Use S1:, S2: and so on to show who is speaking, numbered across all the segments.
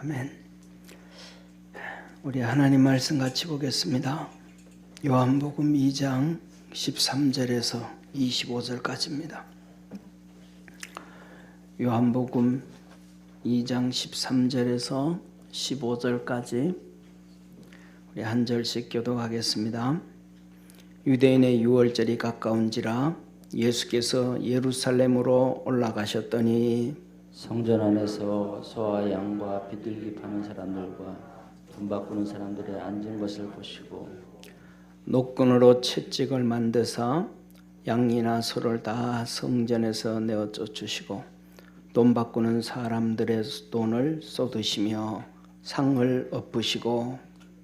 S1: 아멘. 우리 하나님 말씀 같이 보겠습니다. 요한복음 2장 13절에서 25절까지입니다. 요한복음 2장 13절에서 15절까지 우리 한 절씩 교독하겠습니다. 유대인의 유월절이 가까운지라 예수께서 예루살렘으로 올라가셨더니
S2: 성전 안에서 소와 양과 비둘기 파는 사람들과 돈 바꾸는 사람들의 앉은 것을 보시고
S1: 노끈으로 채찍을 만드사 양이나 소를 다 성전에서 내어 쫓으시고 돈 바꾸는 사람들의 돈을 쏟으시며 상을 엎으시고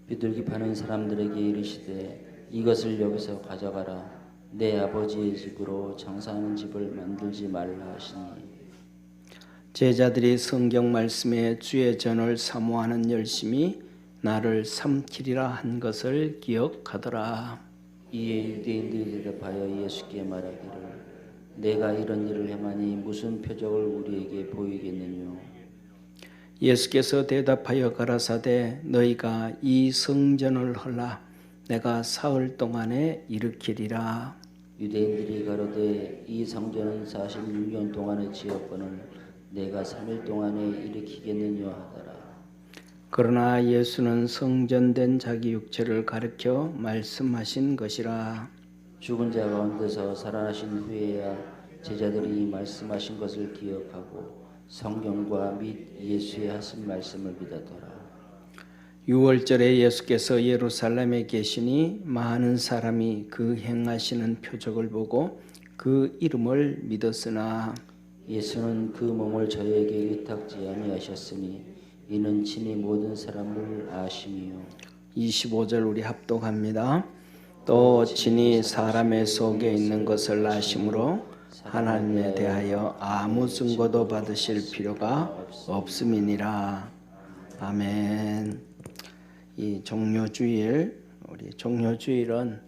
S2: 비둘기 파는 사람들에게 이르시되 이것을 여기서 가져가라. 내 아버지의 집으로 장사하는 집을 만들지 말라 하시니
S1: 제자들이 성경 말씀에 주의 전을 사모하는 열심이 나를 삼키리라 한 것을 기억하더라.
S2: 이에 유대인들이 대답하여 예수께 말하기를 내가 이런 일을 행하니 무슨 표적을 우리에게 보이겠느냐.
S1: 예수께서 대답하여 가라사대 너희가 이 성전을 헐라 내가 사흘 동안에 일으키리라.
S2: 유대인들이 가로되 이 성전은 46년 동안에 지었거늘 내가 3일 동안에 일으키겠느냐 하더라.
S1: 그러나 예수는 성전된 자기 육체를 가리켜 말씀하신 것이라.
S2: 죽은 자 가운데서 살아나신 후에야 제자들이 말씀하신 것을 기억하고 성경과 및 예수의 하신 말씀을 믿었더라.
S1: 유월절에 예수께서 예루살렘에 계시니 많은 사람이 그 행하시는 표적을 보고 그 이름을 믿었으나
S2: 예수는 그 몸을 저희에게 의탁지 아니하셨으니 이는 친히 모든 사람을 아심이요.
S1: 25절 우리 합독합니다. 또 친히 사람의 속에 있는 것을 아심으로 하나님에 대하여 아무 증거도 받으실 필요가 없음이니라. 아멘. 이 종료주일, 우리 종료주일은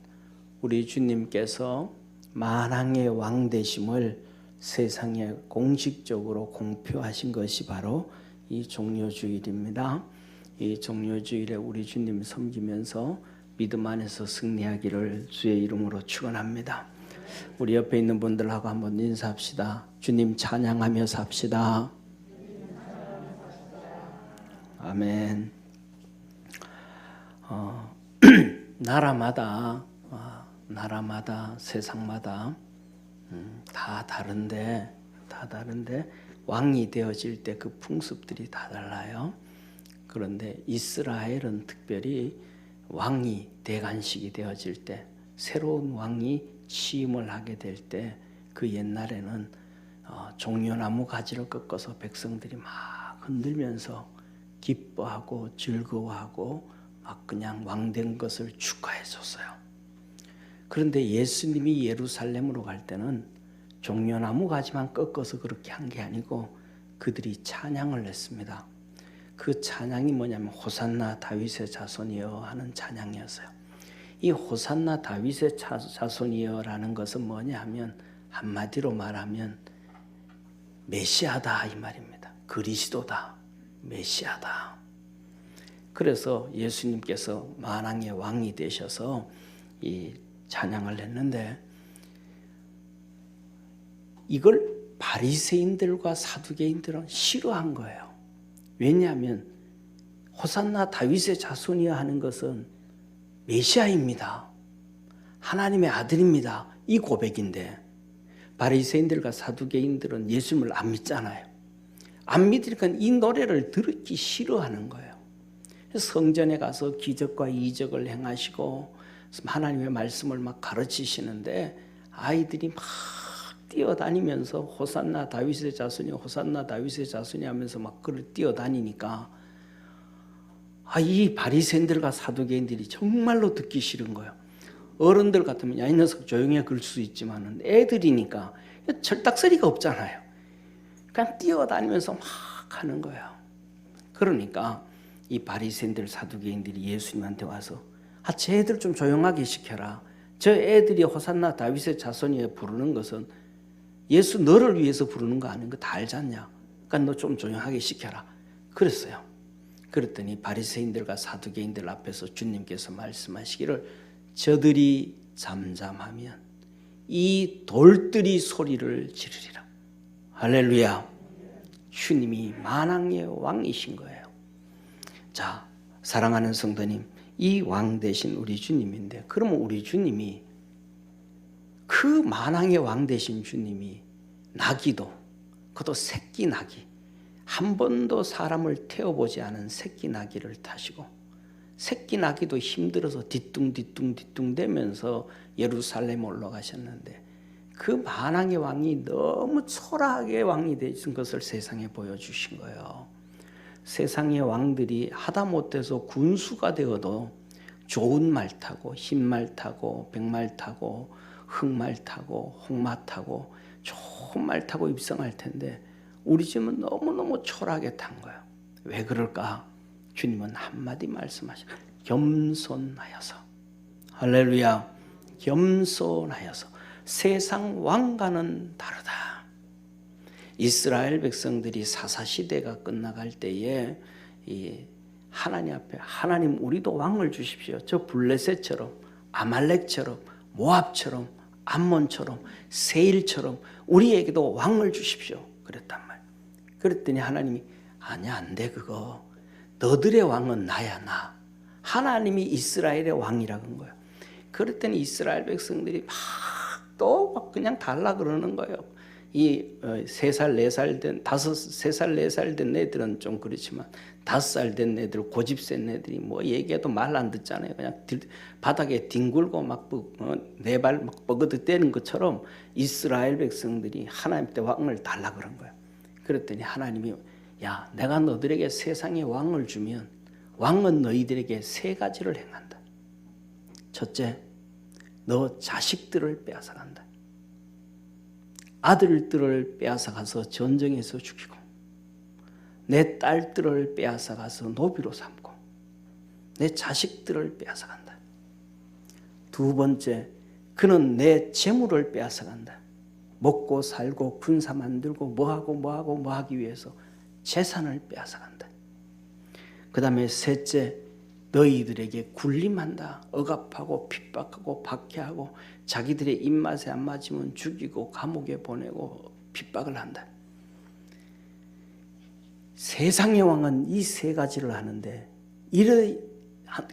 S1: 우리 주님께서 만왕의 왕 되심을 세상에 공식적으로 공표하신 것이 바로 이 종료주일입니다. 이 종료주일에 우리 주님 섬기면서 믿음 안에서 승리하기를 주의 이름으로 축원합니다. 우리 옆에 있는 분들하고 한번 인사합시다. 주님 찬양하며 삽시다. 아멘. 나라마다 세상마다 다 다른데 왕이 되어질 때 그 풍습들이 다 달라요. 그런데 이스라엘은 특별히 왕이 대관식이 되어질 때 새로운 왕이 취임을 하게 될 때 그 옛날에는 종려나무 가지를 꺾어서 백성들이 막 흔들면서 기뻐하고 즐거워하고 막 그냥 왕된 것을 축하해 줬어요. 그런데 예수님이 예루살렘으로 갈 때는 종려나무 가지만 꺾어서 그렇게 한 게 아니고 그들이 찬양을 했습니다. 그 찬양이 뭐냐면 호산나 다윗의 자손이여 하는 찬양이었어요. 이 호산나 다윗의 자손이여라는 것은 뭐냐 하면 한마디로 말하면 메시아다 이 말입니다. 그리스도다, 메시아다. 그래서 예수님께서 만왕의 왕이 되셔서 이 찬양을 했는데 이걸 바리새인들과 사두개인들은 싫어한 거예요. 왜냐하면 호산나 다윗의 자손이여 하는 것은 메시아입니다. 하나님의 아들입니다. 이 고백인데 바리새인들과 사두개인들은 예수님을 안 믿잖아요. 안 믿으니까 이 노래를 듣기 싫어하는 거예요. 성전에 가서 기적과 이적을 행하시고 하나님의 말씀을 막 가르치시는데 아이들이 막 뛰어다니면서 호산나 다윗의 자손이 호산나 다윗의 자손이 하면서 막 그걸 뛰어다니니까 이 바리새인들과 사두개인들이 정말로 듣기 싫은 거예요. 어른들 같으면 야 이 녀석 조용히 그럴 수 있지만 애들이니까 철딱서리가 없잖아요. 그냥 뛰어다니면서 막 하는 거예요. 그러니까 이 바리새인들 사두개인들이 예수님한테 와서 제 애들 좀 조용하게 시켜라. 저 애들이 호산나 다윗의 자손이에 부르는 것은 예수 너를 위해서 부르는 거 아닌 거 다 알지 않냐. 그러니까 너 좀 조용하게 시켜라. 그랬어요. 그랬더니 바리새인들과 사두개인들 앞에서 주님께서 말씀하시기를 저들이 잠잠하면 이 돌들이 소리를 지르리라. 할렐루야. 주님이 만왕의 왕이신 거예요. 자, 사랑하는 성도님, 이 왕 되신 우리 주님인데, 그러면 우리 주님이, 그 만왕의 왕 되신 주님이 나귀도, 그것도 새끼 나귀, 한 번도 사람을 태워보지 않은 새끼 나귀를 타시고, 새끼 나귀도 힘들어서 뒤뚱뒤뚱 대면서 예루살렘 올라가셨는데, 그 만왕의 왕이 너무 초라하게 왕이 되신 것을 세상에 보여주신 거예요. 세상의 왕들이 하다못해서 군수가 되어도 좋은 말 타고 흰 말 타고 백말 타고 흑말 타고 홍마 타고 좋은 말 타고 입성할 텐데, 우리 집은 너무너무 초라하게 탄 거예요. 왜 그럴까? 주님은 한마디 말씀하셔. 겸손하여서. 할렐루야. 겸손하여서. 세상 왕과는 다르다. 이스라엘 백성들이 사사시대가 끝나갈 때에 이 하나님 앞에, 하나님 우리도 왕을 주십시오. 저 블레셋처럼, 아말렉처럼, 모압처럼, 암몬처럼, 세일처럼 우리에게도 왕을 주십시오. 그랬단 말이에요. 그랬더니 하나님이 아니야, 안 돼. 그거 너들의 왕은 나야, 나. 하나님이 이스라엘의 왕이라는 거예요. 그랬더니 이스라엘 백성들이 또 그냥 달라 그러는 거예요. 이 3살 4살 된 3살 4살 된 애들은 좀 그렇지만 5살 된 애들, 고집 센 애들이 뭐 얘기해도 말 안 듣잖아요. 그냥 바닥에 뒹굴고 막 네 발 막 뻐그덕대는 것처럼 이스라엘 백성들이 하나님께 왕을 달라 그런 거예요. 그랬더니 하나님이 야, 내가 너들에게 세상의 왕을 주면 왕은 너희들에게 3가지를 행한다. 첫째, 너 자식들을 빼앗아간다. 아들들을 빼앗아가서 전쟁에서 죽이고, 내 딸들을 빼앗아가서 노비로 삼고, 내 자식들을 빼앗아간다. 2번째, 그는 내 재물을 빼앗아간다. 먹고 살고 군사 만들고 뭐하고 하기 위해서 재산을 빼앗아간다. 그 다음에 셋째, 너희들에게 군림한다. 억압하고 핍박하고 박해하고 자기들의 입맛에 안 맞으면 죽이고 감옥에 보내고 핍박을 한다. 세상의 왕은 이 3가지를 하는데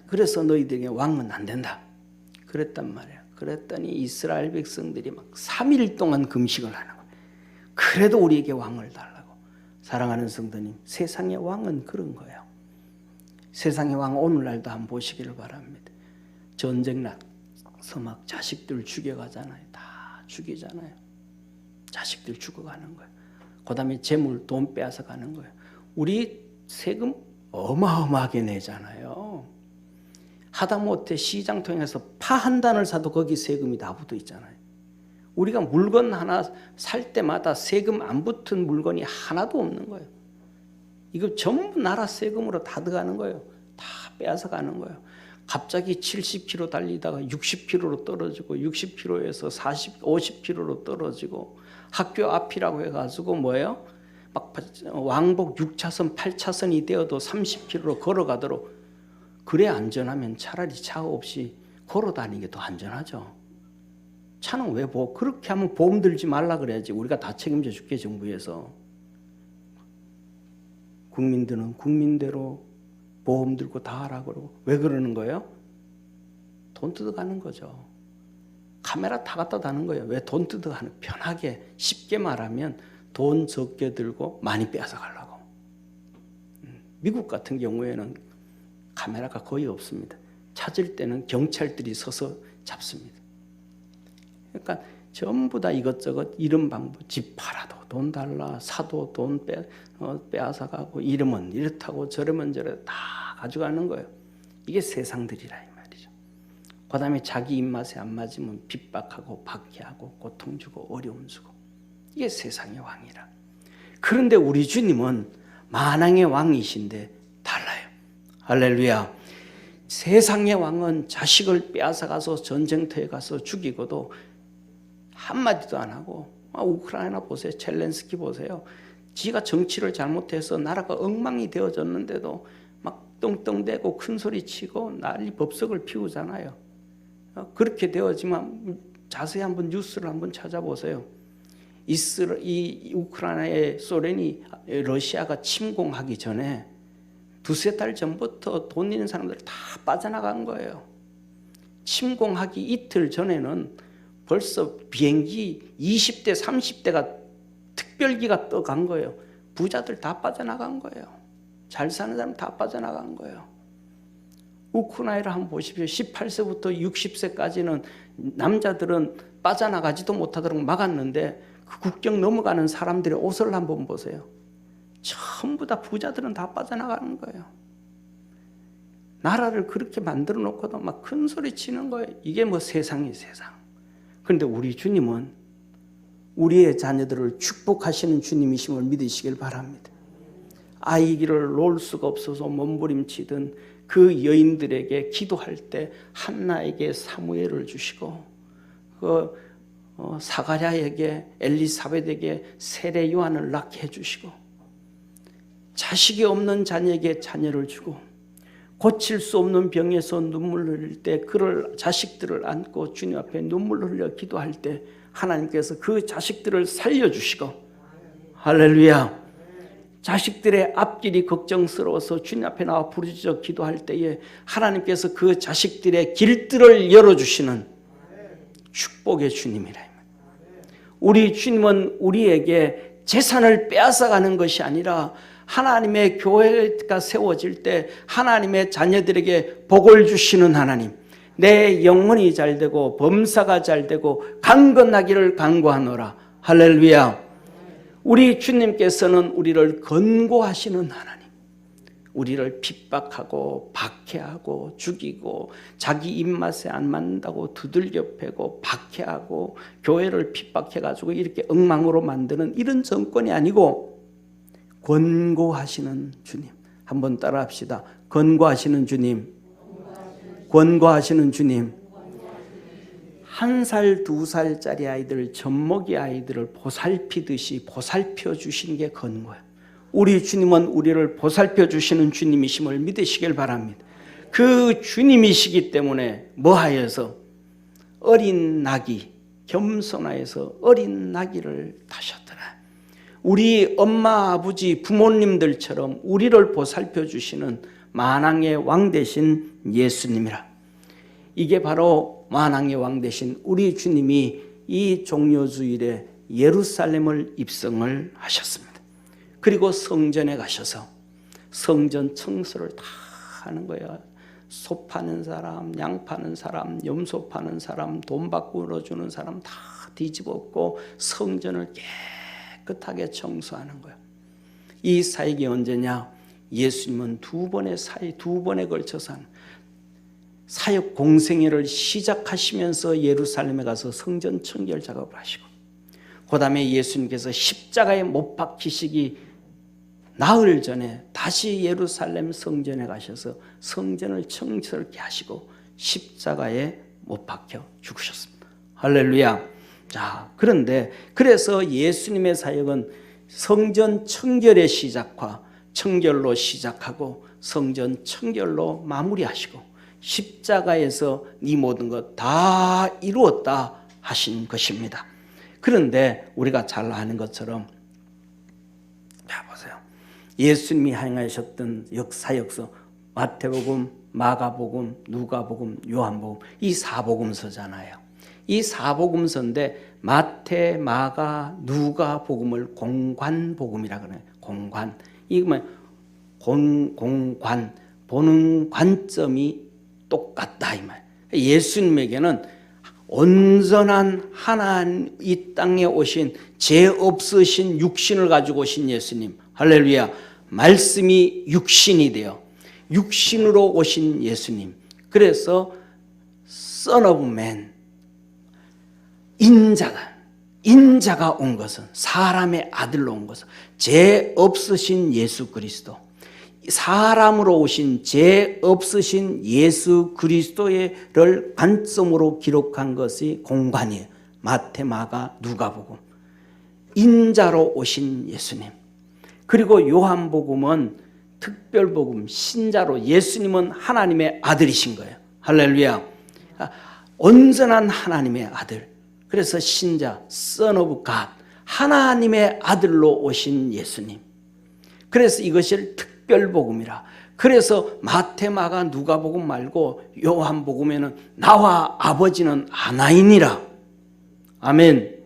S1: 그래서 너희들에게 왕은 안 된다. 그랬단 말이야. 그랬더니 이스라엘 백성들이 막 3일 동안 금식을 하는 거야. 그래도 우리에게 왕을 달라고. 사랑하는 성도님, 세상의 왕은 그런 거예요. 세상의 왕 오늘날도 한번 보시기를 바랍니다. 전쟁 나서 막 자식들 죽여가잖아요. 다 죽이잖아요. 자식들 죽어가는 거예요. 그 다음에 재물, 돈 빼앗아 가는 거예요. 우리 세금 어마어마하게 내잖아요. 하다못해 시장 통해서 파 한 단을 사도 거기 세금이 다 붙어 있잖아요. 우리가 물건 하나 살 때마다 세금 안 붙은 물건이 하나도 없는 거예요. 이거 전부 나라 세금으로 다 들어가는 거예요. 다 빼앗아 가는 거예요. 갑자기 70km 달리다가 60km로 떨어지고 60km에서 50km로 떨어지고 학교 앞이라고 해가지고 뭐예요? 막 왕복 6차선 8차선이 되어도 30km로 걸어가도록. 그래 안전하면 차라리 차 없이 걸어 다니는 게 더 안전하죠. 차는 왜 그렇게 하면 보험 들지 말라 그래야지. 우리가 다 책임져 줄게 정부에서. 국민들은 국민대로 보험 들고 다 하라 그러고. 왜 그러는 거예요? 돈 뜯어가는 거죠. 카메라 다 갖다 다는 거예요. 왜 돈 뜯어가는? 편하게 쉽게 말하면 돈 적게 들고 많이 빼앗아 가려고. 미국 같은 경우에는 카메라가 거의 없습니다. 찾을 때는 경찰들이 서서 잡습니다. 그러니까 전부 다 이것저것 이런 방법, 집 팔아도 돈 달라, 사도 돈 빼앗아 가고, 이러면 이렇다고 저러면 저래 다 가져가는 거예요. 이게 세상들이라 이 말이죠. 그 다음에 자기 입맛에 안 맞으면 핍박하고 박해하고 고통 주고 어려움 주고. 이게 세상의 왕이라. 그런데 우리 주님은 만왕의 왕이신데 달라요. 할렐루야. 세상의 왕은 자식을 빼앗아가서 전쟁터에 가서 죽이고도 한마디도 안 하고, 우크라이나 보세요. 젤렌스키 보세요. 지가 정치를 잘못해서 나라가 엉망이 되어졌는데도 막 떵떵대고 큰소리치고 난리 법석을 피우잖아요. 그렇게 되었지만 자세히 한번 뉴스를 한번 찾아보세요. 이 우크라이나의 소련이 러시아가 침공하기 전에 두세 달 전부터 돈 있는 사람들 다 빠져나간 거예요. 침공하기 이틀 전에는 벌써 비행기 20대 30대가 특별기가 떠간 거예요. 부자들 다 빠져나간 거예요. 잘 사는 사람 다 빠져나간 거예요. 우크라이나를 한번 보십시오. 18세부터 60세까지는 남자들은 빠져나가지도 못하도록 막았는데 그 국경 넘어가는 사람들의 옷을 한번 보세요. 전부 다 부자들은 다 빠져나가는 거예요. 나라를 그렇게 만들어 놓고도 막 큰 소리 치는 거예요. 이게 뭐 세상이 세상. 그런데 우리 주님은 우리의 자녀들을 축복하시는 주님이심을 믿으시길 바랍니다. 아이를 놓을 수가 없어서 몸부림치던 그 여인들에게 기도할 때 한나에게 사무엘을 주시고 사가랴에게 엘리사벳에게 세례 요한을 낳게 해주시고 자식이 없는 자녀에게 자녀를 주고 고칠 수 없는 병에서 눈물을 흘릴 때 그를 자식들을 안고 주님 앞에 눈물을 흘려 기도할 때 하나님께서 그 자식들을 살려주시고 할렐루야. 자식들의 앞길이 걱정스러워서 주님 앞에 나와 부르짖어 기도할 때에 하나님께서 그 자식들의 길들을 열어주시는 축복의 주님이라. 우리 주님은 우리에게 재산을 빼앗아가는 것이 아니라 하나님의 교회가 세워질 때 하나님의 자녀들에게 복을 주시는 하나님, 내 영혼이 잘되고 범사가 잘되고 강건하기를 간구하노라. 할렐루야. 우리 주님께서는 우리를 권고하시는 하나님, 우리를 핍박하고 박해하고 죽이고 자기 입맛에 안 맞는다고 두들겨 패고 박해하고 교회를 핍박해가지고 이렇게 엉망으로 만드는 이런 정권이 아니고 권고하시는 주님. 한번 따라합시다. 권고하시는 주님, 권고하시는 주님. 1살, 2살짜리 아이들, 젖먹이 아이들을 보살피듯이 보살펴 주시는 게 권고예요. 우리 주님은 우리를 보살펴 주시는 주님이심을 믿으시길 바랍니다. 그 주님이시기 때문에 뭐하여서 어린 나귀, 겸손하여서 어린 나귀를 타셨더라. 우리 엄마, 아버지, 부모님들처럼 우리를 보살펴 주시는 만왕의 왕 되신 예수님이라. 이게 바로 만왕의 왕 되신 우리 주님이 이 종려주일에 예루살렘을 입성을 하셨습니다. 그리고 성전에 가셔서 성전 청소를 다 하는 거예요. 소 파는 사람, 양 파는 사람, 염소 파는 사람, 돈 바꾸어 주는 사람 다 뒤집었고 성전을 깨끗하게 청소하는 거예요. 이 사역이 언제냐? 예수님은 두 번에 걸쳐서 사역 공생애를 시작하시면서 예루살렘에 가서 성전 청결 작업을 하시고, 그 다음에 예수님께서 십자가에 못 박히시기 나흘 전에 다시 예루살렘 성전에 가셔서 성전을 청결케 하시고 십자가에 못 박혀 죽으셨습니다. 할렐루야. 자, 그런데 그래서 예수님의 사역은 성전 청결의 시작과 청결로 시작하고 성전 청결로 마무리하시고 십자가에서 네 모든 것 다 이루었다 하신 것입니다. 그런데 우리가 잘 아는 것처럼, 자 보세요. 예수님이 행하셨던 사역서 마태복음, 마가복음, 누가복음, 요한복음, 이 사복음서잖아요. 이 사복음서인데 마태, 마가, 누가복음을 공관복음이라 그래요. 공관. 이거면 공관, 보는 관점이 똑같다 이 말. 예수님에게는 온전한 하나님, 이 땅에 오신 죄 없으신 육신을 가지고 오신 예수님, 할렐루야. 말씀이 육신이 되어 육신으로 오신 예수님. 그래서 Son of Man, 인자가 온 것은, 사람의 아들로 온 것은 죄 없으신 예수 그리스도, 사람으로 오신 죄 없으신 예수 그리스도를 관점으로 기록한 것이 공관이에요. 마태, 마가, 누가복음. 인자로 오신 예수님. 그리고 요한복음은 특별복음, 신자로 예수님은 하나님의 아들이신 거예요. 할렐루야. 온전한 하나님의 아들. 그래서 신자, Son of God, 하나님의 아들로 오신 예수님. 그래서 이것을 특별복음이라. 그래서 마태, 마가, 누가복음 말고 요한복음에는 나와 아버지는 하나이니라. 아멘.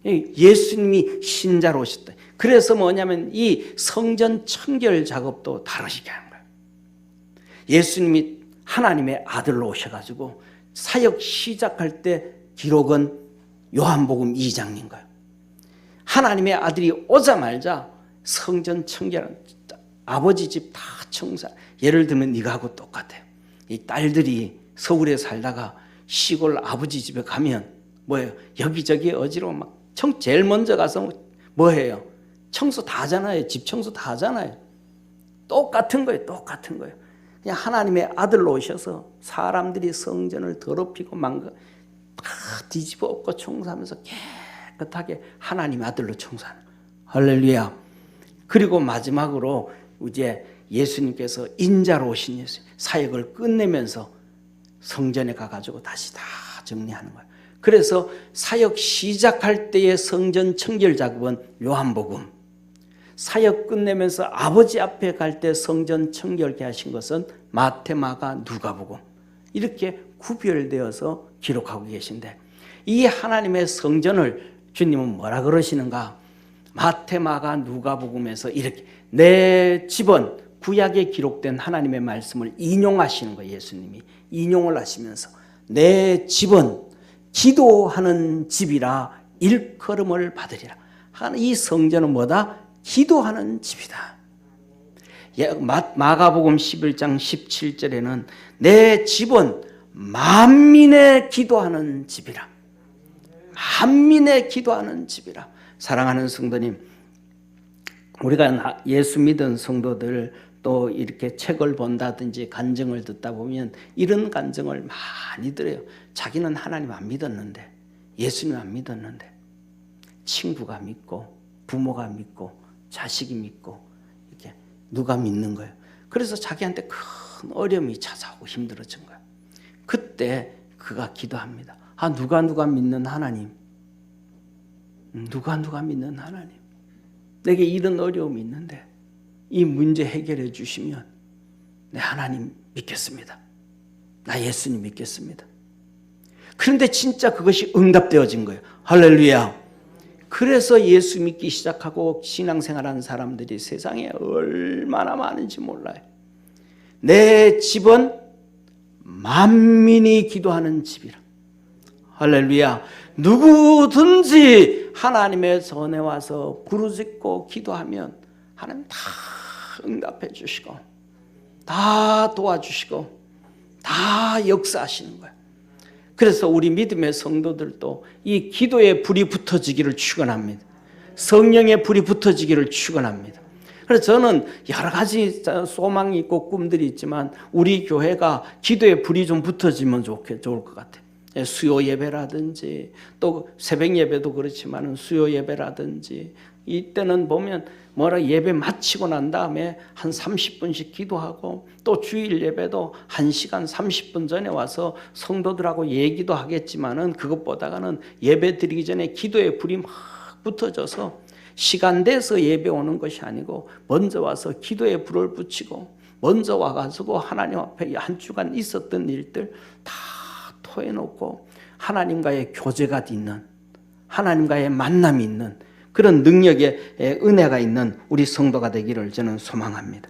S1: 예수님이 신자로 오셨다. 그래서 뭐냐면 이 성전 청결 작업도 다르시게 하는 거예요. 예수님이 하나님의 아들로 오셔가지고 사역 시작할 때 기록은 요한복음 2장인 거예요. 하나님의 아들이 오자마자 성전 청결, 아버지 집 다 청소. 예를 들면 네가하고 똑같아요. 이 딸들이 서울에 살다가 시골 아버지 집에 가면 뭐예요? 여기저기 어지러워 막 제일 먼저 가서 뭐 해요? 청소 다 하잖아요. 집 청소 다 하잖아요. 똑같은 거예요. 똑같은 거예요. 그냥 하나님의 아들로 오셔서 사람들이 성전을 더럽히고 다 뒤집어 엎고 청소하면서 깨끗하게 하나님 아들로 청소하는 거예요. 할렐루야. 그리고 마지막으로 이제 예수님께서 인자로 오신 예수 사역을 끝내면서 성전에 가가지고 다시 다 정리하는 거예요. 그래서 사역 시작할 때의 성전 청결 작업은 요한복음, 사역 끝내면서 아버지 앞에 갈 때 성전 청결케 하신 것은 마태, 마가, 누가복음, 이렇게 구별되어서 기록하고 계신데, 이 하나님의 성전을 주님은 뭐라 그러시는가? 마태, 마가, 누가복음에서 이렇게 내 집은 구약에 기록된 하나님의 말씀을 인용하시는 거예요. 예수님이 인용을 하시면서 내 집은 기도하는 집이라 일컬음을 받으리라. 이 성전은 뭐다? 기도하는 집이다. 마가복음 11장 17절에는 내 집은 만민의 기도하는 집이라. 만민의 기도하는 집이라. 사랑하는 성도님, 우리가 예수 믿은 성도들 또 이렇게 책을 본다든지 간증을 듣다 보면 이런 간증을 많이 들어요. 자기는 하나님 안 믿었는데, 예수님 안 믿었는데 친구가 믿고 부모가 믿고 자식이 믿고 이렇게 누가 믿는 거예요. 그래서 자기한테 큰 어려움이 찾아오고 힘들어진 거예요. 그때 그가 기도합니다. 누가 믿는 하나님, 누가 믿는 하나님, 내게 이런 어려움이 있는데 이 문제 해결해 주시면 내 하나님 믿겠습니다. 나 예수님 믿겠습니다. 그런데 진짜 그것이 응답되어진 거예요. 할렐루야. 그래서 예수 믿기 시작하고 신앙생활하는 사람들이 세상에 얼마나 많은지 몰라요. 내 집은 만민이 기도하는 집이라. 할렐루야. 누구든지 하나님의 전에 와서 부르짖고 기도하면 하나님 다 응답해 주시고 다 도와주시고 다 역사하시는 거예요. 그래서 우리 믿음의 성도들도 이 기도에 불이 붙어지기를 축원합니다. 성령의 불이 붙어지기를 축원합니다. 그래서 저는 여러 가지 소망이 있고 꿈들이 있지만 우리 교회가 기도에 불이 좀 붙어지면 좋을 것 같아요. 수요 예배라든지 또 새벽 예배도 그렇지만 수요 예배라든지 이때는 보면 예배 마치고 난 다음에 한 30분씩 기도하고 또 주일 예배도 1시간 30분 전에 와서 성도들하고 얘기도 하겠지만은 그것보다는 예배 드리기 전에 기도의 불이 막 붙어져서 시간 돼서 예배 오는 것이 아니고 먼저 와서 기도의 불을 붙이고 먼저 와가지고 하나님 앞에 한 주간 있었던 일들 다 토해놓고 하나님과의 교제가 있는, 하나님과의 만남이 있는 그런 능력의 은혜가 있는 우리 성도가 되기를 저는 소망합니다.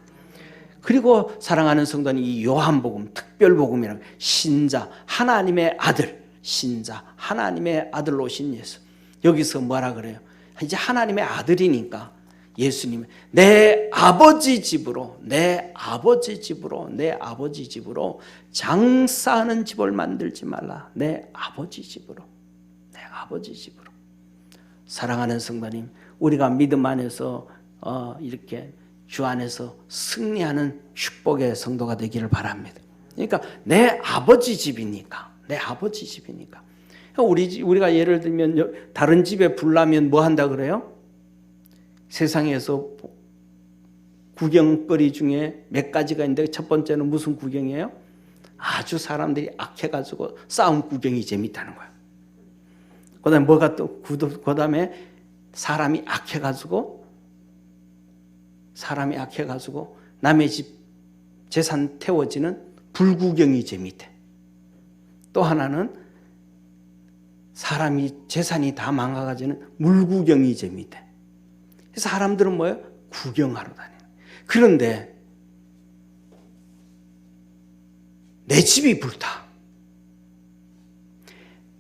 S1: 그리고 사랑하는 성도는 이 요한복음, 특별복음이라는 신자, 하나님의 아들, 신자, 하나님의 아들로 오신 예수. 여기서 뭐라 그래요? 이제 하나님의 아들이니까 예수님, 내 아버지 집으로 장사하는 집을 만들지 말라. 내 아버지 집으로. 사랑하는 성도님, 우리가 믿음 안에서 이렇게 주 안에서 승리하는 축복의 성도가 되기를 바랍니다. 그러니까 내 아버지 집이니까. 우리가 예를 들면 다른 집에 불나면 뭐 한다 그래요? 세상에서 구경거리 중에 몇 가지가 있는데 첫 번째는 무슨 구경이에요? 아주 사람들이 악해가지고 싸움 구경이 재밌다는 거예요. 그 다음에 뭐가 또, 그 다음에 사람이 악해가지고 남의 집 재산 태워지는 불구경이 재밌대. 또 하나는 사람이 재산이 다 망가가지는 물구경이 재밌대. 그래서 사람들은 뭐예요? 구경하러 다니는. 그런데 내 집이 불타.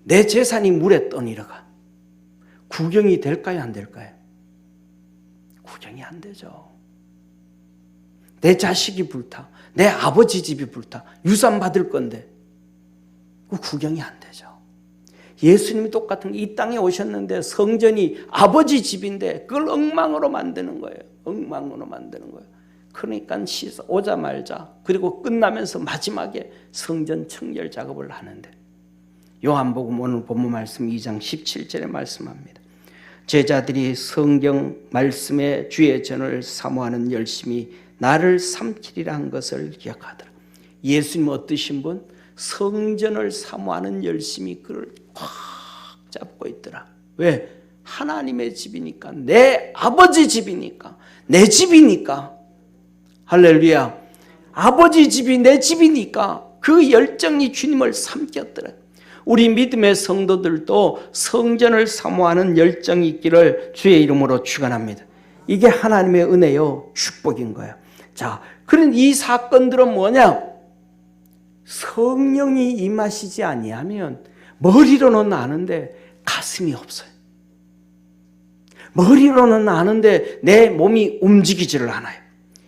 S1: 내 재산이 물에 떠내려가. 구경이 될까요? 안 될까요? 구경이 안 되죠. 내 자식이 불타. 내 아버지 집이 불타. 유산 받을 건데 그 구경이 안 되죠. 예수님이 똑같은 이 땅에 오셨는데 성전이 아버지 집인데 그걸 엉망으로 만드는 거예요. 엉망으로 만드는 거예요. 그러니까 오자마자 그리고 끝나면서 마지막에 성전 청결 작업을 하는데 요한복음 오늘 본문 말씀 2장 17절에 말씀합니다. 제자들이 성경 말씀에 주의 전을 사모하는 열심히 나를 삼키리라 한 것을 기억하더라. 예수님 어떠신 분? 성전을 사모하는 열심히 그를 꽉 잡고 있더라. 왜? 하나님의 집이니까, 내 아버지 집이니까, 내 집이니까. 할렐루야. 아버지 집이 내 집이니까 그 열정이 주님을 삼켰더라. 우리 믿음의 성도들도 성전을 사모하는 열정이 있기를 주의 이름으로 축원합니다. 이게 하나님의 은혜요, 축복인 거예요. 자, 그런 이 사건들은 뭐냐? 성령이 임하시지 아니하면 머리로는 아는데 가슴이 없어요. 머리로는 아는데 내 몸이 움직이지를 않아요.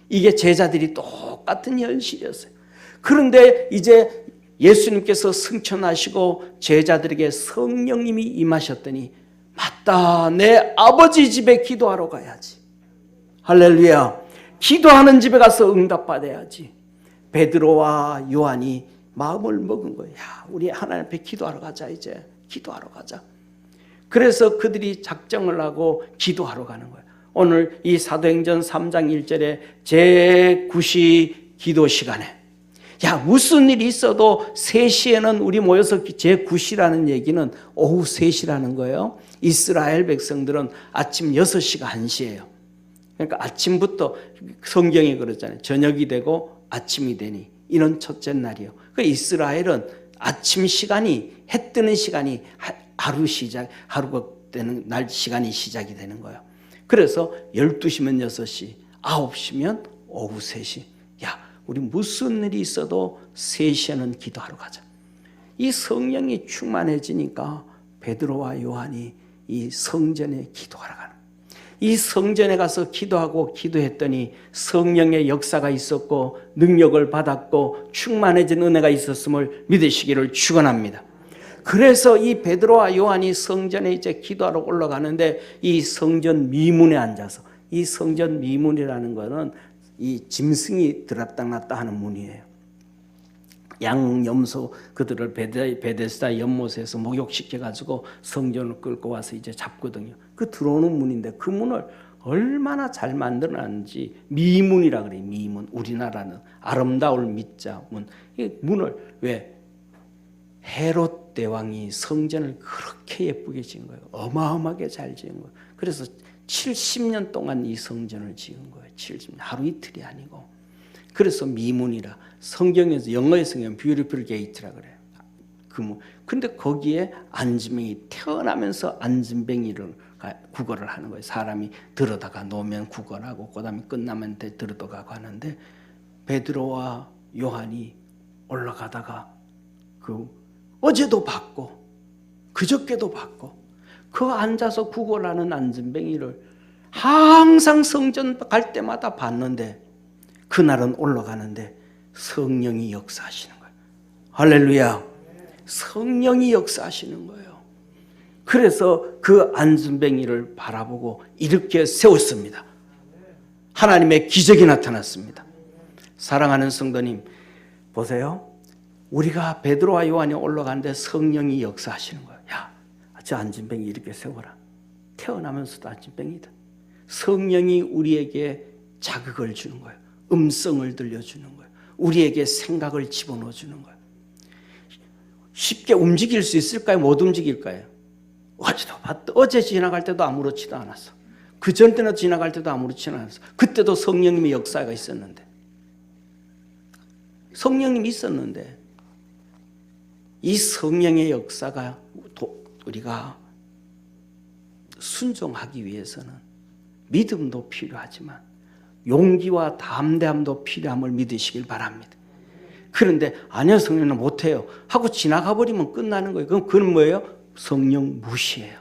S1: 이게 제자들이 똑같은 현실이었어요. 그런데 이제 예수님께서 승천하시고 제자들에게 성령님이 임하셨더니 맞다, 내 아버지 집에 기도하러 가야지. 할렐루야. 기도하는 집에 가서 응답받아야지. 베드로와 요한이 마음을 먹은 거예요. 야, 우리 하나님 앞에 기도하러 가자. 이제 기도하러 가자. 그래서 그들이 작정을 하고 기도하러 가는 거예요. 오늘 이 사도행전 3장 1절에 제9시 기도 시간에 야, 무슨 일이 있어도 3시에는 우리 모여서 제9시라는 얘기는 오후 3시라는 거예요. 이스라엘 백성들은 아침 6시가 1시예요. 그러니까 아침부터 성경이 그러잖아요. 저녁이 되고 아침이 되니 이런 첫째 날이요. 그 이스라엘은 아침 시간이 해 뜨는 시간이 하루가 되는 날 시간이 시작이 되는 거예요. 그래서 12시면 6시, 9시면 오후 3시. 야, 우리 무슨 일이 있어도 3시에는 기도하러 가자. 이 성령이 충만해지니까 베드로와 요한이 이 성전에 기도하러 가는 거예요. 이 성전에 가서 기도하고 기도했더니 성령의 역사가 있었고 능력을 받았고 충만해진 은혜가 있었음을 믿으시기를 축원합니다. 그래서 이 베드로와 요한이 성전에 이제 기도하러 올라가는데 이 성전 미문에 앉아서, 이 성전 미문이라는 것은 이 짐승이 들었다 하는 문이에요. 양염소 그들을 베데스다 연못에서 목욕시켜가지고 성전을 끌고 와서 이제 잡거든요. 그 들어오는 문인데 그 문을 얼마나 잘 만들어놨는지 미문이라 그래요. 미문. 우리나라는 아름다울 미자 문. 이 문을 왜? 헤롯 대왕이 성전을 그렇게 예쁘게 지은 거예요. 어마어마하게 잘 지은 거예요. 그래서 70년 동안 이 성전을 지은 거예요. 70년. 하루 이틀이 아니고. 그래서 미문이라. 성경에서 영어의 성경 뷰티풀 게이트라 그래요. 근데 거기에 안진뱅이 태어나면서 안진뱅이를 구걸을 하는 거예요. 사람이 들어다가 놓으면 구걸하고 그다음에 끝나면 들어가고 하는데 베드로와 요한이 올라가다가 어제도 봤고 그저께도 봤고 그 앉아서 구걸하는 안진뱅이를 항상 성전 갈 때마다 봤는데 그날은 올라가는데 성령이 역사하시는 거예요. 할렐루야. 성령이 역사하시는 거예요. 그래서 그 안진뱅이를 바라보고 이렇게 세웠습니다. 하나님의 기적이 나타났습니다. 사랑하는 성도님 보세요. 우리가 베드로와 요한이 올라가는데 성령이 역사하시는 거예요. 야, 저 안진뱅이 이렇게 세워라. 태어나면서도 안진뱅이다. 성령이 우리에게 자극을 주는 거예요. 음성을 들려주는 거예요. 우리에게 생각을 집어넣어 주는 거예요. 쉽게 움직일 수 있을까요? 못 움직일까요? 어제 지나갈 때도 아무렇지도 않았어. 그 전 때는 지나갈 때도 아무렇지도 않았어. 그때도 성령님의 역사가 있었는데, 성령님이 있었는데, 이 성령의 역사가 우리가 순종하기 위해서는 믿음도 필요하지만 용기와 담대함도 필요함을 믿으시길 바랍니다. 그런데 아니요, 성령은 못해요 하고 지나가 버리면 끝나는 거예요. 그건 뭐예요? 성령 무시예요.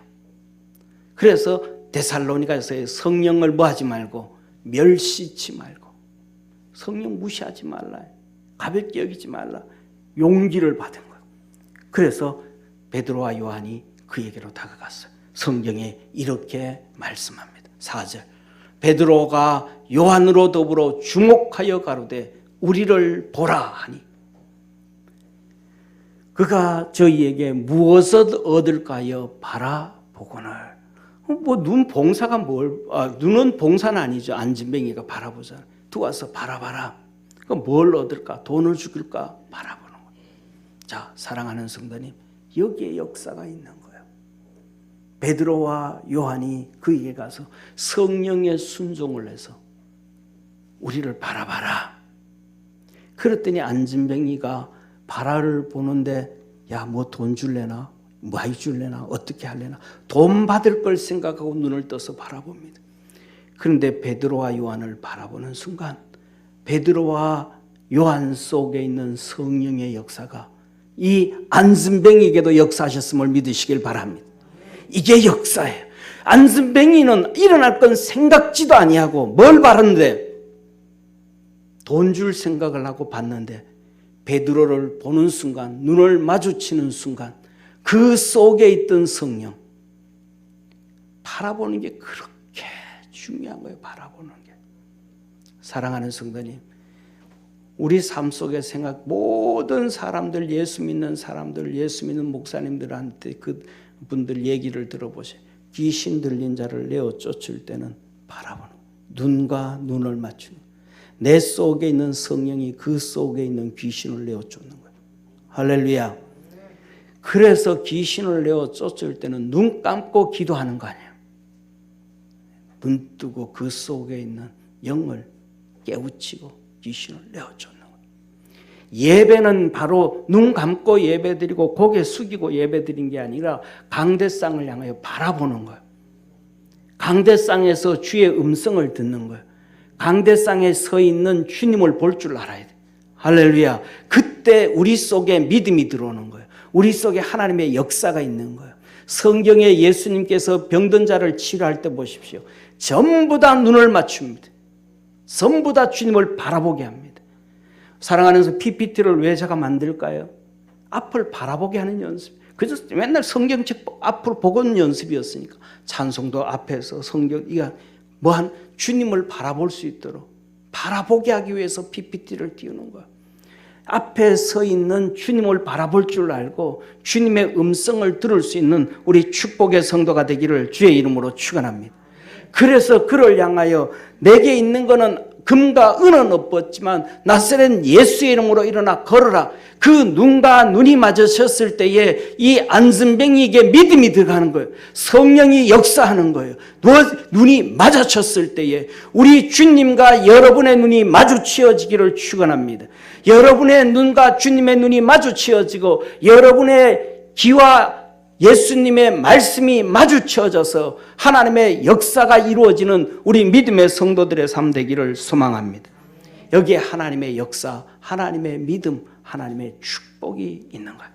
S1: 그래서 데살로니가에서 성령을 뭐하지 말고 멸시치 말고 성령 무시하지 말라, 가볍게 여기지 말라, 용기를 받은 거예요. 그래서 베드로와 요한이 그에게로 다가갔어요. 성경에 이렇게 말씀합니다. 4절, 베드로가 요한으로 더불어 주목하여 가로되 우리를 보라 하니 그가 저희에게 무엇을 얻을까 하여 바라보거늘. 눈 봉사가 눈은 봉사는 아니죠. 안진뱅이가 바라보잖아요. 두어서 바라봐라. 그럼 뭘 얻을까? 돈을 죽일까? 바라보는 거예요. 자, 사랑하는 성도님, 여기에 역사가 있는 거예요. 베드로와 요한이 그에게 가서 성령의 순종을 해서 우리를 바라봐라. 그랬더니 안진뱅이가 바라를 보는데 야, 뭐 돈 줄래나? 많이 줄래나? 어떻게 할래나? 돈 받을 걸 생각하고 눈을 떠서 바라봅니다. 그런데 베드로와 요한을 바라보는 순간 베드로와 요한 속에 있는 성령의 역사가 이 안진뱅이에게도 역사하셨음을 믿으시길 바랍니다. 이게 역사예요. 안진뱅이는 일어날 건 생각지도 아니하고 뭘 바랐는데 돈 줄 생각을 하고 봤는데 베드로를 보는 순간, 눈을 마주치는 순간 그 속에 있던 성령, 바라보는 게 그렇게 중요한 거예요. 바라보는 게. 사랑하는 성도님, 우리 삶 속에 모든 사람들, 예수 믿는 사람들, 예수 믿는 목사님들한테 그 분들 얘기를 들어보세요. 귀신 들린 자를 내어 쫓을 때는 바라보는 거예요. 눈과 눈을 맞추는 거예요. 내 속에 있는 성령이 그 속에 있는 귀신을 내어 쫓는 거예요. 할렐루야. 그래서 귀신을 내어 쫓을 때는 눈 감고 기도하는 거 아니에요. 눈 뜨고 그 속에 있는 영을 깨우치고 귀신을 내어 쫓는 거예요. 예배는 바로 눈 감고 예배드리고 고개 숙이고 예배드린 게 아니라 강대상을 향하여 바라보는 거예요. 강대상에서 주의 음성을 듣는 거예요. 강대상에 서 있는 주님을 볼 줄 알아야 돼. 할렐루야. 그때 우리 속에 믿음이 들어오는 거예요. 우리 속에 하나님의 역사가 있는 거예요. 성경에 예수님께서 병든 자를 치료할 때 보십시오. 전부 다 눈을 맞춥니다. 전부 다 주님을 바라보게 합니다. 사랑하는 PPT를 왜 제가 만들까요? 앞을 바라보게 하는 연습. 그래서 맨날 성경책 앞으로 보고는 연습이었으니까 찬송도 앞에서 성경 이거 뭐한 주님을 바라볼 수 있도록 바라보게 하기 위해서 PPT를 띄우는 거야. 앞에 서 있는 주님을 바라볼 줄 알고 주님의 음성을 들을 수 있는 우리 축복의 성도가 되기를 주의 이름으로 축원합니다. 그래서 그를 향하여 내게 있는 것은 금과 은은 없었지만 나사렛 예수의 이름으로 일어나 걸어라. 그 눈과 눈이 마주쳤을 때에 이 안진뱅이에게 믿음이 들어가는 거예요. 성령이 역사하는 거예요. 눈이 마주쳤을 때에 우리 주님과 여러분의 눈이 마주치어지기를 축원합니다. 여러분의 눈과 주님의 눈이 마주치어지고 여러분의 귀와 예수님의 말씀이 마주쳐져서 하나님의 역사가 이루어지는 우리 믿음의 성도들의 삶 되기를 소망합니다. 여기에 하나님의 역사, 하나님의 믿음, 하나님의 축복이 있는 거예요.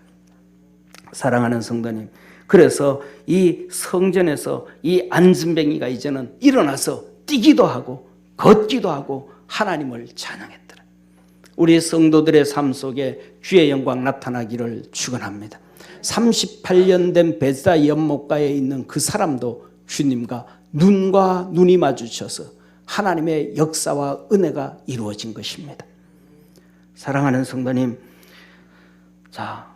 S1: 사랑하는 성도님, 그래서 이 성전에서 이 안진뱅이가 이제는 일어나서 뛰기도 하고 걷기도 하고 하나님을 찬양했더라. 우리 성도들의 삶 속에 주의 영광 나타나기를 축원합니다. 38년 된 베스다 연못가에 있는 그 사람도 주님과 눈과 눈이 마주쳐서 하나님의 역사와 은혜가 이루어진 것입니다. 사랑하는 성도님, 자,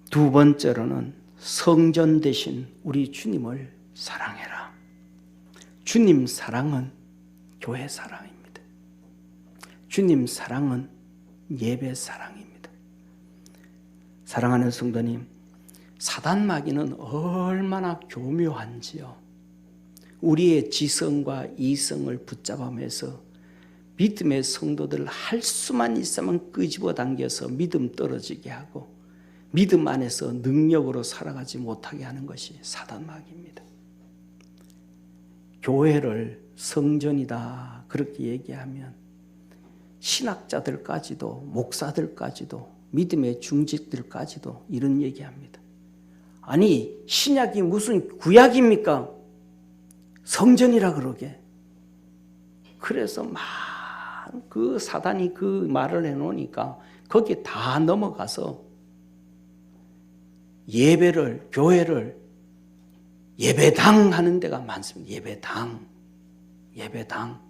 S1: 두 번째로는 성전 되신 우리 주님을 사랑해라. 주님 사랑은 교회 사랑입니다. 주님 사랑은 예배 사랑입니다. 사랑하는 성도님, 사단 마귀는 얼마나 교묘한지요. 우리의 지성과 이성을 붙잡아매서 믿음의 성도들 할 수만 있으면 끄집어 당겨서 믿음 떨어지게 하고 믿음 안에서 능력으로 살아가지 못하게 하는 것이 사단 마귀입니다. 교회를 성전이다 그렇게 얘기하면 신학자들까지도 목사들까지도 믿음의 중직들까지도 이런 얘기합니다. 아니 신약이 무슨 구약입니까? 성전이라 그러게. 그래서 막 그 사단이 그 말을 해놓으니까 거기에 다 넘어가서 예배를 교회를 예배당 하는 데가 많습니다. 예배당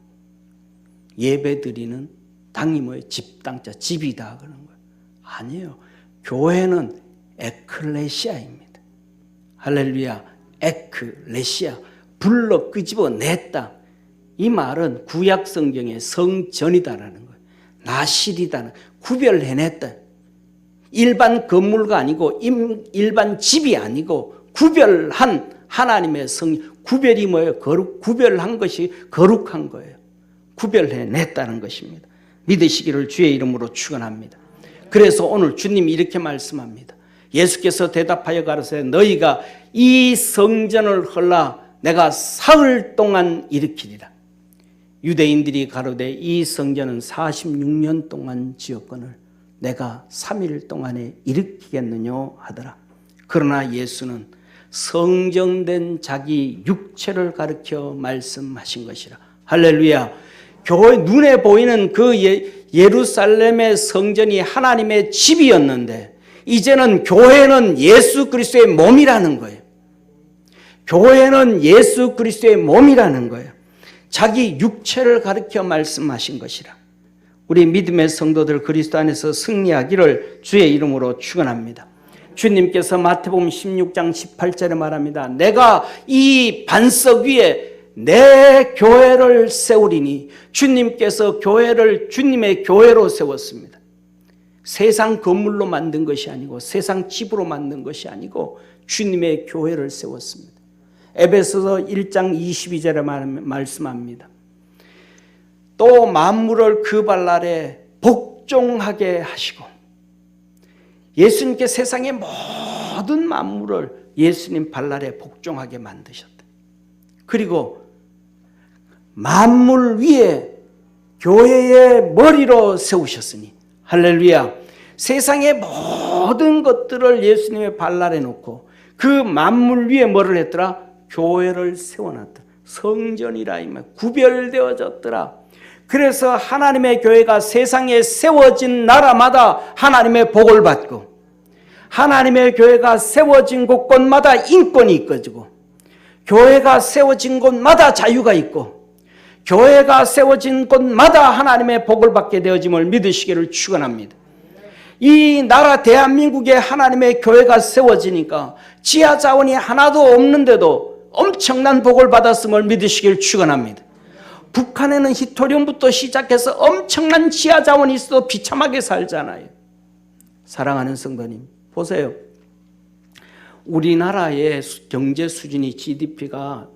S1: 예배 드리는 당이 뭐예요? 집당자 집이다 그런 거예요. 아니에요. 교회는 에클레시아입니다. 할렐루야. 에클레시아 불러 끄집어냈다. 이 말은 구약 성경의 성전이다라는 거예요. 나실이다. 구별해냈다. 일반 건물가 아니고 일반 집이 아니고 구별한 하나님의 구별이 뭐예요? 구별한 것이 거룩한 거예요. 구별해냈다는 것입니다. 믿으시기를 주의 이름으로 축원합니다. 그래서 오늘 주님이 이렇게 말씀합니다. 예수께서 대답하여 가로되 너희가 이 성전을 헐라 내가 사흘 동안 일으키리라. 유대인들이 가로되 이 성전은 46년 동안 지었거늘 내가 3일 동안에 일으키겠느냐 하더라. 그러나 예수는 성정된 자기 육체를 가리켜 말씀하신 것이라. 할렐루야. 교회 눈에 보이는 그 예루살렘의 성전이 하나님의 집이었는데 이제는 교회는 예수 그리스도의 몸이라는 거예요. 교회는 예수 그리스도의 몸이라는 거예요. 자기 육체를 가리켜 말씀하신 것이라. 우리 믿음의 성도들 그리스도 안에서 승리하기를 주의 이름으로 축원합니다. 주님께서 마태복음 16장 18절에 말합니다. 내가 이 반석 위에 내 교회를 세우리니 주님께서 교회를 주님의 교회로 세웠습니다. 세상 건물로 만든 것이 아니고 세상 집으로 만든 것이 아니고 주님의 교회를 세웠습니다. 에베소서 1장 22절에 말씀합니다. 또 만물을 그 발 아래 복종하게 하시고 예수님께 세상의 모든 만물을 예수님 발 아래 복종하게 만드셨다. 그리고 만물 위에 교회의 머리로 세우셨으니 할렐루야. 세상의 모든 것들을 예수님의 발 아래 놓고 그 만물 위에 뭐를 했더라? 교회를 세워놨다. 성전이라 이 말 구별되어졌더라. 그래서 하나님의 교회가 세상에 세워진 나라마다 하나님의 복을 받고 하나님의 교회가 세워진 곳곳마다 인권이 있어지고 교회가 세워진 곳마다 자유가 있고 교회가 세워진 곳마다 하나님의 복을 받게 되어짐을 믿으시기를 축원합니다. 이 나라 대한민국에 하나님의 교회가 세워지니까 지하 자원이 하나도 없는데도 엄청난 복을 받았음을 믿으시길 축원합니다. 북한에는 히토리움부터 시작해서 엄청난 지하 자원이 있어도 비참하게 살잖아요. 사랑하는 성도님 보세요. 우리나라의 경제 수준이 GMP가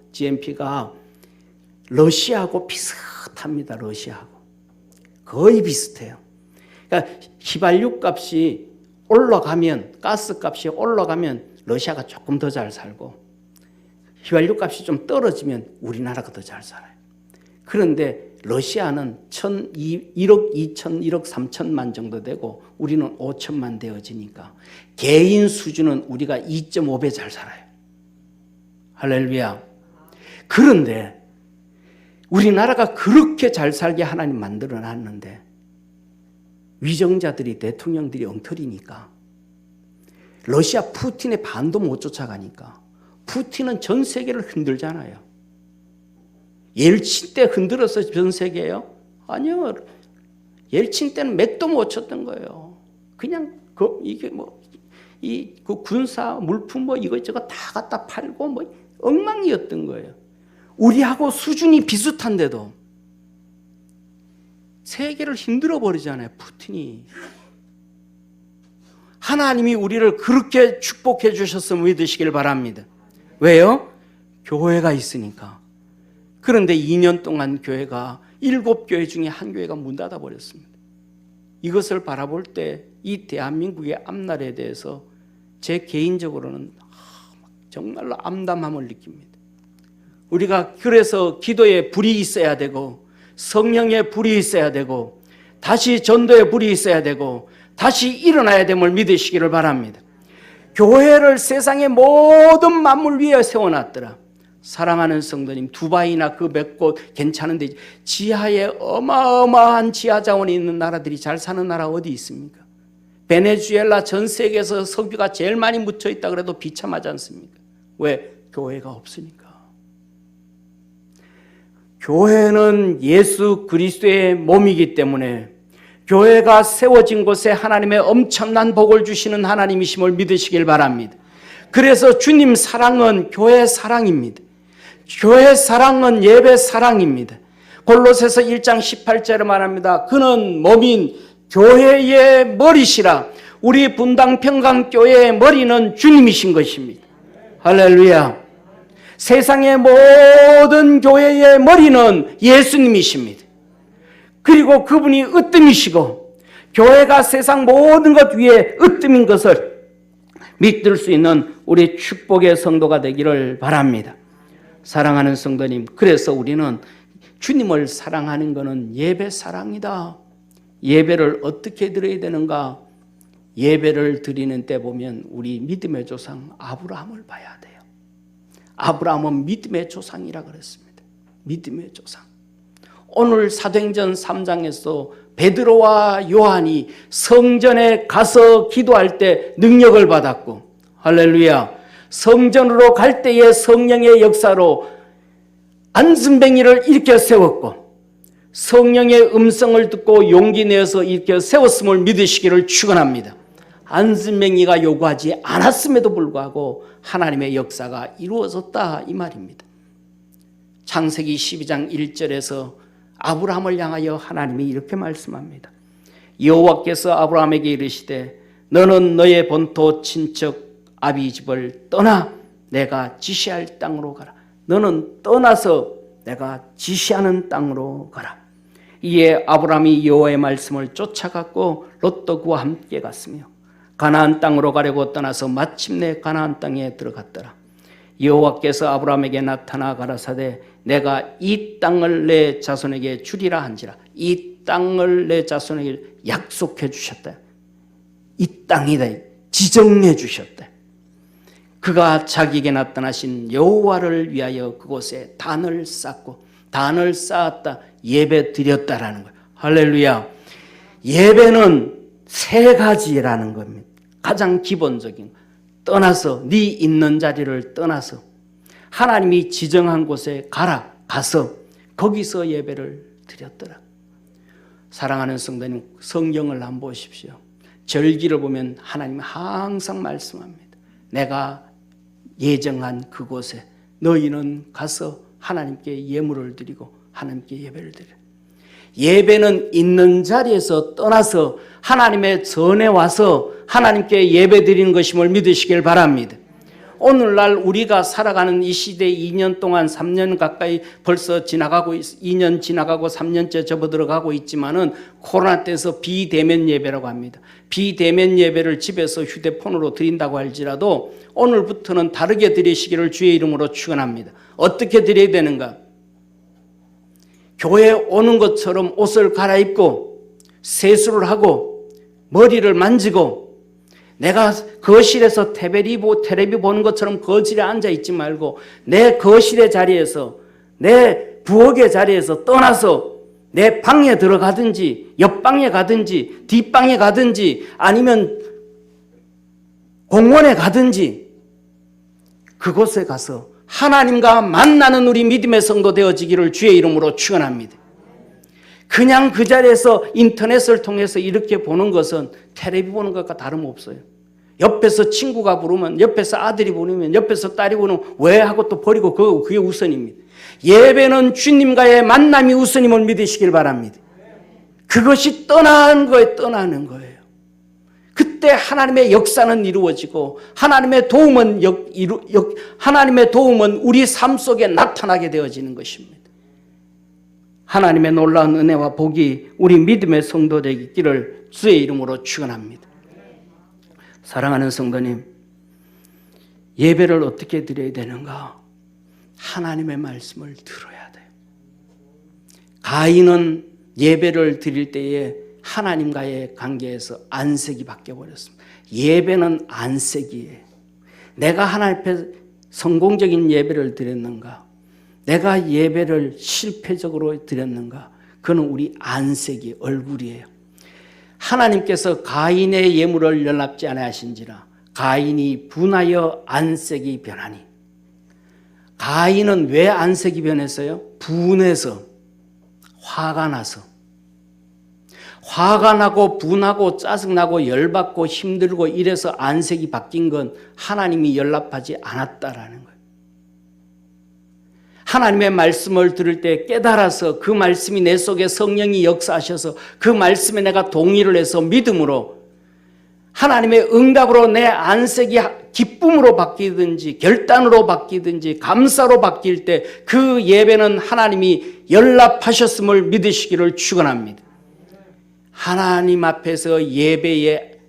S1: 러시아하고 비슷합니다. 러시아하고 거의 비슷해요. 그러니까 휘발유 값이 올라가면 가스 값이 올라가면 러시아가 조금 더 잘 살고 휘발유 값이 좀 떨어지면 우리나라가 더 잘 살아요. 그런데 러시아는 1억 2천, 1억 3천만 정도 되고 우리는 5천만 되어지니까 개인 수준은 우리가 2.5배 잘 살아요. 할렐루야. 그런데 우리나라가 그렇게 잘 살게 하나님 만들어 놨는데 위정자들이 대통령들이 엉터리니까 러시아 푸틴의 반도 못 쫓아가니까 푸틴은 전 세계를 흔들잖아요. 옐친 때 흔들어서 전 세계예요? 아니요. 옐친 때는 맥도 못 쳤던 거예요. 그냥 이게 그 군사 물품 이것저것 다 갖다 팔고 엉망이었던 거예요. 우리하고 수준이 비슷한데도 세계를 힘들어 버리잖아요. 푸틴이. 하나님이 우리를 그렇게 축복해 주셨음을 믿으시길 바랍니다. 왜요? 교회가 있으니까. 그런데 2년 동안 교회가 7교회 중에 한 교회가 문 닫아 버렸습니다. 이것을 바라볼 때 이 대한민국의 앞날에 대해서 제 개인적으로는 정말로 암담함을 느낍니다. 우리가 그래서 기도에 불이 있어야 되고 성령의 불이 있어야 되고 다시 전도의 불이 있어야 되고 다시 일어나야 됨을 믿으시기를 바랍니다. 교회를 세상의 모든 만물 위에 세워놨더라. 사랑하는 성도님, 두바이나 그 몇 곳 괜찮은데 지하에 어마어마한 지하 자원이 있는 나라들이 잘 사는 나라 어디 있습니까? 베네수엘라 전 세계에서 석유가 제일 많이 묻혀 있다 그래도 비참하지 않습니까? 왜? 교회가 없으니까. 교회는 예수 그리스도의 몸이기 때문에 교회가 세워진 곳에 하나님의 엄청난 복을 주시는 하나님이심을 믿으시길 바랍니다. 그래서 주님 사랑은 교회 사랑입니다. 교회 사랑은 예배 사랑입니다. 골로새서 1장 18절에 말합니다. 그는 몸인 교회의 머리시라. 우리 분당 평강교회의 머리는 주님이신 것입니다. 할렐루야. 세상의 모든 교회의 머리는 예수님이십니다. 그리고 그분이 으뜸이시고 교회가 세상 모든 것 위에 으뜸인 것을 믿을 수 있는 우리 축복의 성도가 되기를 바랍니다. 사랑하는 성도님, 그래서 우리는 주님을 사랑하는 것은 예배 사랑이다. 예배를 어떻게 드려야 되는가? 예배를 드리는 때 보면 우리 믿음의 조상 아브라함을 봐야 돼요. 아브라함은 믿음의 조상이라 그랬습니다. 믿음의 조상. 오늘 사도행전 3장에서 베드로와 요한이 성전에 가서 기도할 때 능력을 받았고, 할렐루야, 성전으로 갈 때의 성령의 역사로 안순뱅이를 일으켜 세웠고 성령의 음성을 듣고 용기 내어서 일으켜 세웠음을 믿으시기를 축원합니다. 안순뱅이가 요구하지 않았음에도 불구하고 하나님의 역사가 이루어졌다 이 말입니다. 창세기 12장 1절에서 아브라함을 향하여 하나님이 이렇게 말씀합니다. 여호와께서 아브라함에게 이르시되 너는 너의 본토 친척 아비 집을 떠나 내가 지시할 땅으로 가라. 너는 떠나서 내가 지시하는 땅으로 가라. 이에 아브라함이 여호와의 말씀을 쫓아갔고 롯도 그와 함께 갔으며 가나안 땅으로 가려고 떠나서 마침내 가나안 땅에 들어갔더라. 여호와께서 아브라함에게 나타나 가라사대 내가 이 땅을 내 자손에게 주리라 한지라. 이 땅을 내 자손에게 약속해 주셨다. 이 땅이다. 지정해 주셨다. 그가 자기에게 나타나신 여호와를 위하여 그곳에 단을 쌓고 단을 쌓았다. 예배 드렸다라는 거예요. 할렐루야. 예배는 세 가지라는 겁니다. 가장 기본적인 거. 떠나서 네 있는 자리를 떠나서 하나님이 지정한 곳에 가서 거기서 예배를 드렸더라. 사랑하는 성도님, 성경을 한번 보십시오. 절기를 보면 하나님은 항상 말씀합니다. 내가 예정한 그곳에 너희는 가서 하나님께 예물을 드리고 하나님께 예배를 드려. 예배는 있는 자리에서 떠나서 하나님의 전에 와서 하나님께 예배 드리는 것임을 믿으시길 바랍니다. 오늘날 우리가 살아가는 이 시대 2년 동안 3년 가까이 벌써 지나가고 2년 지나가고 3년째 접어들어가고 있지만은 코로나 때에서 비대면 예배라고 합니다. 비대면 예배를 집에서 휴대폰으로 드린다고 할지라도 오늘부터는 다르게 드리시기를 주의 이름으로 축원합니다. 어떻게 드려야 되는가? 교회에 오는 것처럼 옷을 갈아입고 세수를 하고 머리를 만지고 내가 거실에서 텔레비 보는 것처럼 거실에 앉아있지 말고 내 거실의 자리에서 내 부엌의 자리에서 떠나서 내 방에 들어가든지 옆방에 가든지 뒷방에 가든지 아니면 공원에 가든지 그곳에 가서 하나님과 만나는 우리 믿음의 성도 되어지기를 주의 이름으로 축원합니다. 그냥 그 자리에서 인터넷을 통해서 이렇게 보는 것은 텔레비 보는 것과 다름없어요. 옆에서 친구가 부르면, 옆에서 아들이 부르면, 옆에서 딸이 부르면 왜 하고 또 버리고 그게 우선입니다. 예배는 주님과의 만남이 우선임을 믿으시길 바랍니다. 그것이 떠나는 거예요. 그때 하나님의 역사는 이루어지고 하나님의 도움은 우리 삶 속에 나타나게 되어지는 것입니다. 하나님의 놀라운 은혜와 복이 우리 믿음의 성도들에게 있기를 주의 이름으로 축원합니다. 사랑하는 성도님, 예배를 어떻게 드려야 되는가? 하나님의 말씀을 들어야 돼요. 가인은 예배를 드릴 때에 하나님과의 관계에서 안색이 바뀌어버렸습니다. 예배는 안색이에요. 내가 하나님 앞에 성공적인 예배를 드렸는가? 내가 예배를 실패적으로 드렸는가? 그건 우리 안색이 얼굴이에요. 하나님께서 가인의 예물을 연락지 아니하신지라 가인이 분하여 안색이 변하니. 가인은 왜 안색이 변했어요? 분해서, 화가 나서. 화가 나고 분하고 짜증나고 열받고 힘들고 이래서 안색이 바뀐 건 하나님이 연락하지 않았다라는 거예요. 하나님의 말씀을 들을 때 깨달아서 그 말씀이 내 속에 성령이 역사하셔서 그 말씀에 내가 동의를 해서 믿음으로 하나님의 응답으로 내 안색이 기쁨으로 바뀌든지 결단으로 바뀌든지 감사로 바뀔 때 그 예배는 하나님이 연락하셨음을 믿으시기를 축원합니다. 하나님 앞에서 예배의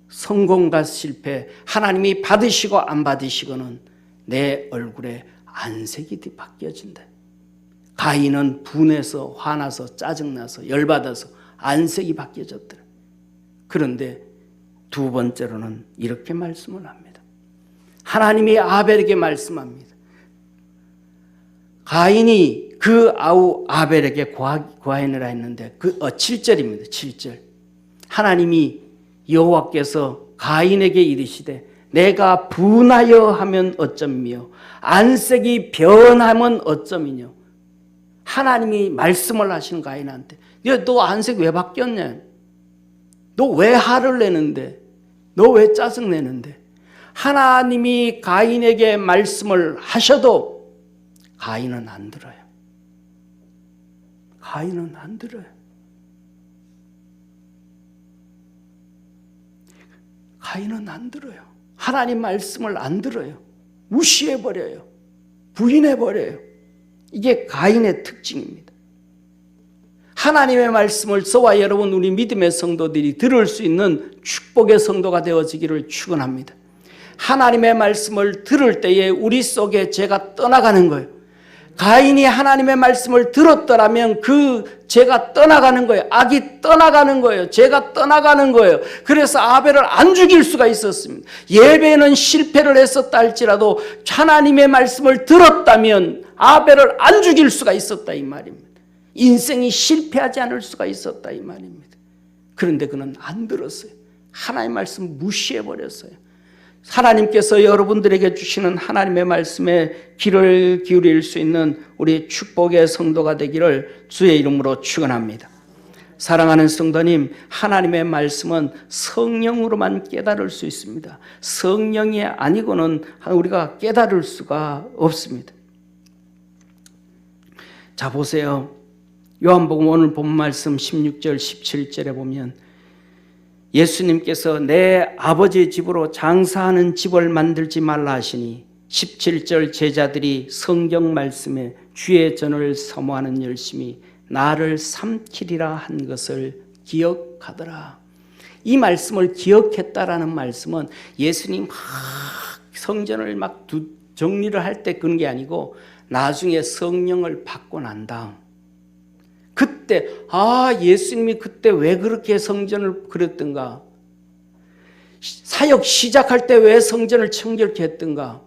S1: 성공과 실패, 하나님이 받으시고 안 받으시고는 내 얼굴에 안색이 바뀌어진다. 가인은 분해서 화나서 짜증나서 열받아서 안색이 바뀌어졌더라. 그런데 두 번째로는 이렇게 말씀을 합니다. 하나님이 아벨에게 말씀합니다. 가인이 그 아우 아벨에게 구하느라 했는데 7절입니다. 7절. 하나님이 여호와께서 가인에게 이르시되 내가 분하여 하면 어쩌며 안색이 변하면 어쩌미뇨. 하나님이 말씀을 하시는 가인한테 너 안색 왜 바뀌었냐? 너 왜 화를 내는데? 너 왜 짜증내는데? 하나님이 가인에게 말씀을 하셔도 가인은 안 들어요. 가인은 안 들어요. 가인은 안 들어요. 하나님 말씀을 안 들어요. 무시해버려요. 부인해버려요. 이게 가인의 특징입니다. 하나님의 말씀을 저와 여러분 우리 믿음의 성도들이 들을 수 있는 축복의 성도가 되어지기를 축원합니다. 하나님의 말씀을 들을 때에 우리 속에 죄가 떠나가는 거예요. 가인이 하나님의 말씀을 들었더라면 그 죄가 떠나가는 거예요. 악이 떠나가는 거예요. 죄가 떠나가는 거예요. 그래서 아벨을 안 죽일 수가 있었습니다. 예배는 실패를 했었다 할지라도 하나님의 말씀을 들었다면 아벨을 안 죽일 수가 있었다 이 말입니다. 인생이 실패하지 않을 수가 있었다 이 말입니다. 그런데 그는 안 들었어요. 하나님의 말씀 무시해버렸어요. 하나님께서 여러분들에게 주시는 하나님의 말씀에 귀를 기울일 수 있는 우리 축복의 성도가 되기를 주의 이름으로 축원합니다. 사랑하는 성도님, 하나님의 말씀은 성령으로만 깨달을 수 있습니다. 성령이 아니고는 우리가 깨달을 수가 없습니다. 자 보세요. 요한복음 오늘 본 말씀 16절 17절에 보면 예수님께서 내 아버지의 집으로 장사하는 집을 만들지 말라 하시니 17절 제자들이 성경 말씀에 주의 전을 사모하는 열심이 나를 삼키리라 한 것을 기억하더라. 이 말씀을 기억했다라는 말씀은 예수님 막 성전을 막 정리를 할 때 그런 게 아니고 나중에 성령을 받고 난 다음 그때 예수님이 그때 왜 그렇게 성전을 그렸던가? 사역 시작할 때 왜 성전을 청결케 했던가?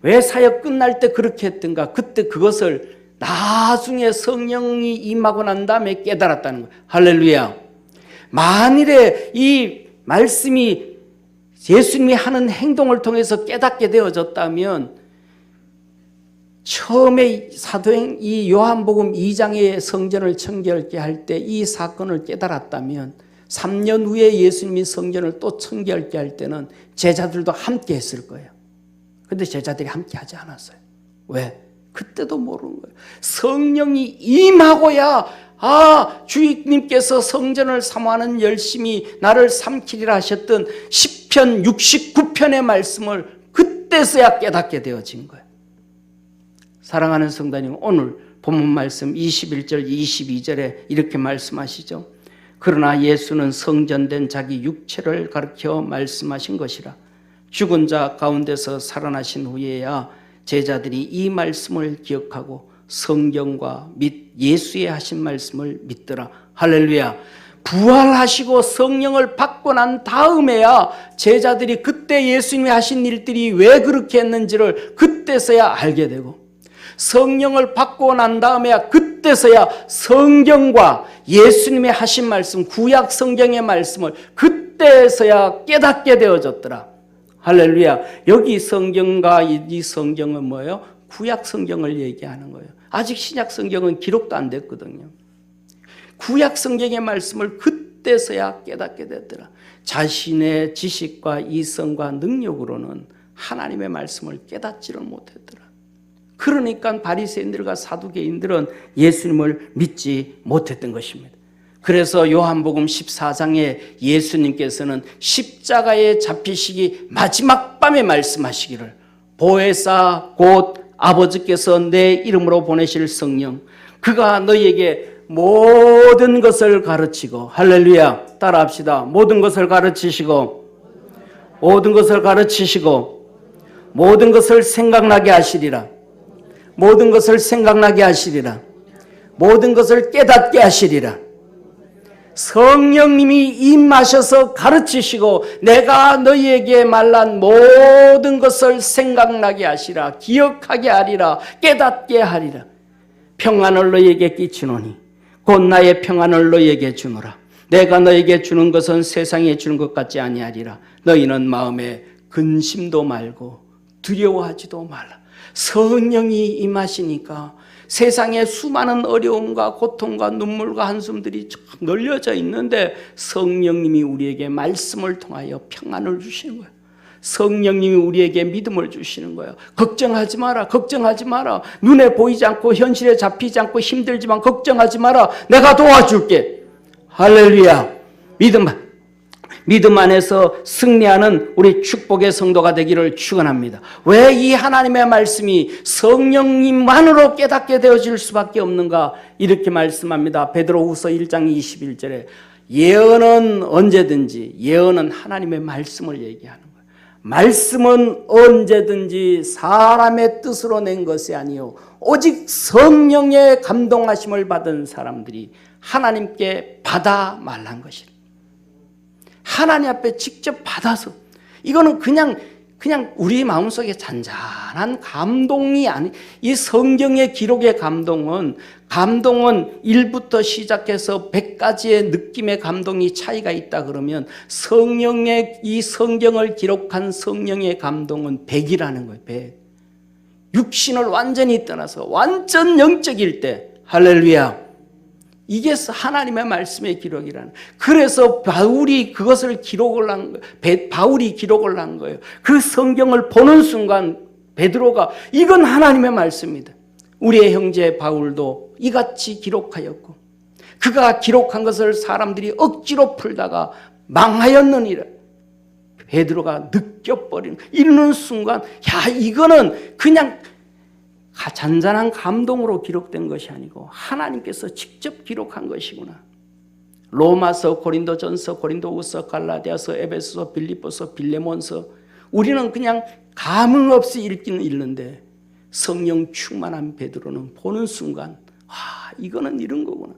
S1: 왜 사역 끝날 때 그렇게 했던가? 그때 그것을 나중에 성령이 임하고 난 다음에 깨달았다는 거예요. 할렐루야. 만일에 이 말씀이 예수님이 하는 행동을 통해서 깨닫게 되어졌다면 처음에 사도행 이 요한복음 2장의 성전을 청결케 할 때 이 사건을 깨달았다면 3년 후에 예수님이 성전을 또 청결케 할 때는 제자들도 함께 했을 거예요. 그런데 제자들이 함께 하지 않았어요. 왜? 그때도 모르는 거예요. 성령이 임하고야 주님께서 성전을 사모하는 열심히 나를 삼키리라 하셨던 시편 69편의 말씀을 그때서야 깨닫게 되어진 거예요. 사랑하는 성도님, 오늘 본문 말씀 21절 22절에 이렇게 말씀하시죠. 그러나 예수는 성전된 자기 육체를 가르쳐 말씀하신 것이라. 죽은 자 가운데서 살아나신 후에야 제자들이 이 말씀을 기억하고 성경과 및 예수의 하신 말씀을 믿더라. 할렐루야. 부활하시고 성령을 받고 난 다음에야 제자들이 그때 예수님이 하신 일들이 왜 그렇게 했는지를 그때서야 알게 되고, 성령을 받고 난 다음에야 그때서야 성경과 예수님의 하신 말씀, 구약 성경의 말씀을 그때서야 깨닫게 되어졌더라. 할렐루야. 여기 성경과 이 성경은 뭐예요? 구약 성경을 얘기하는 거예요. 아직 신약 성경은 기록도 안 됐거든요. 구약 성경의 말씀을 그때서야 깨닫게 됐더라. 자신의 지식과 이성과 능력으로는 하나님의 말씀을 깨닫지를 못했더라. 그러니까 바리새인들과 사두개인들은 예수님을 믿지 못했던 것입니다. 그래서 요한복음 14장에 예수님께서는 십자가에 잡히시기 마지막 밤에 말씀하시기를, 보혜사 곧 아버지께서 내 이름으로 보내실 성령, 그가 너희에게 모든 것을 가르치고, 할렐루야, 따라합시다. 모든 것을 가르치시고, 모든 것을 가르치시고, 모든 것을 생각나게 하시리라. 모든 것을 생각나게 하시리라. 모든 것을 깨닫게 하시리라. 성령님이 임하셔서 가르치시고 내가 너희에게 말한 모든 것을 생각나게 하시라. 기억하게 하리라. 깨닫게 하리라. 평안을 너희에게 끼치노니 곧 나의 평안을 너희에게 주노라. 내가 너희에게 주는 것은 세상에 주는 것 같지 아니하리라. 너희는 마음에 근심도 말고 두려워하지도 말라. 성령이 임하시니까 세상에 수많은 어려움과 고통과 눈물과 한숨들이 널려져 있는데 성령님이 우리에게 말씀을 통하여 평안을 주시는 거예요. 성령님이 우리에게 믿음을 주시는 거예요. 걱정하지 마라. 걱정하지 마라. 눈에 보이지 않고 현실에 잡히지 않고 힘들지만 걱정하지 마라. 내가 도와줄게. 할렐루야. 믿음 안에서 승리하는 우리 축복의 성도가 되기를 축원합니다. 왜 이 하나님의 말씀이 성령님만으로 깨닫게 되어질 수밖에 없는가? 이렇게 말씀합니다. 베드로후서 1장 21절에 예언은 언제든지, 예언은 하나님의 말씀을 얘기하는 거예요. 말씀은 언제든지 사람의 뜻으로 낸 것이 아니요 오직 성령의 감동하심을 받은 사람들이 하나님께 받아 말한 것이다. 하나님 앞에 직접 받아서, 이거는 그냥 우리 마음속에 잔잔한 감동이 아니, 이 성경의 기록의 감동은 1부터 시작해서 100가지의 느낌의 감동이 차이가 있다 그러면 성령의 이 성경을 기록한 성령의 감동은 100이라는 거예요. 100. 육신을 완전히 떠나서 완전 영적일 때, 할렐루야. 이게 하나님의 말씀의 기록이라는. 그래서 바울이 그것을 기록을 한 거예요. 바울이 기록을 한 거예요. 그 성경을 보는 순간 베드로가 이건 하나님의 말씀이다. 우리의 형제 바울도 이같이 기록하였고 그가 기록한 것을 사람들이 억지로 풀다가 망하였느니라. 베드로가 느껴버리는, 이르는 순간 야, 이거는 그냥 잔잔한 감동으로 기록된 것이 아니고 하나님께서 직접 기록한 것이구나. 로마서, 고린도전서, 고린도후서, 갈라디아서, 에베소서, 빌립보서, 빌레몬서, 우리는 그냥 감흥 없이 읽기는 읽는데 성령 충만한 베드로는 보는 순간 이거는 이런 거구나.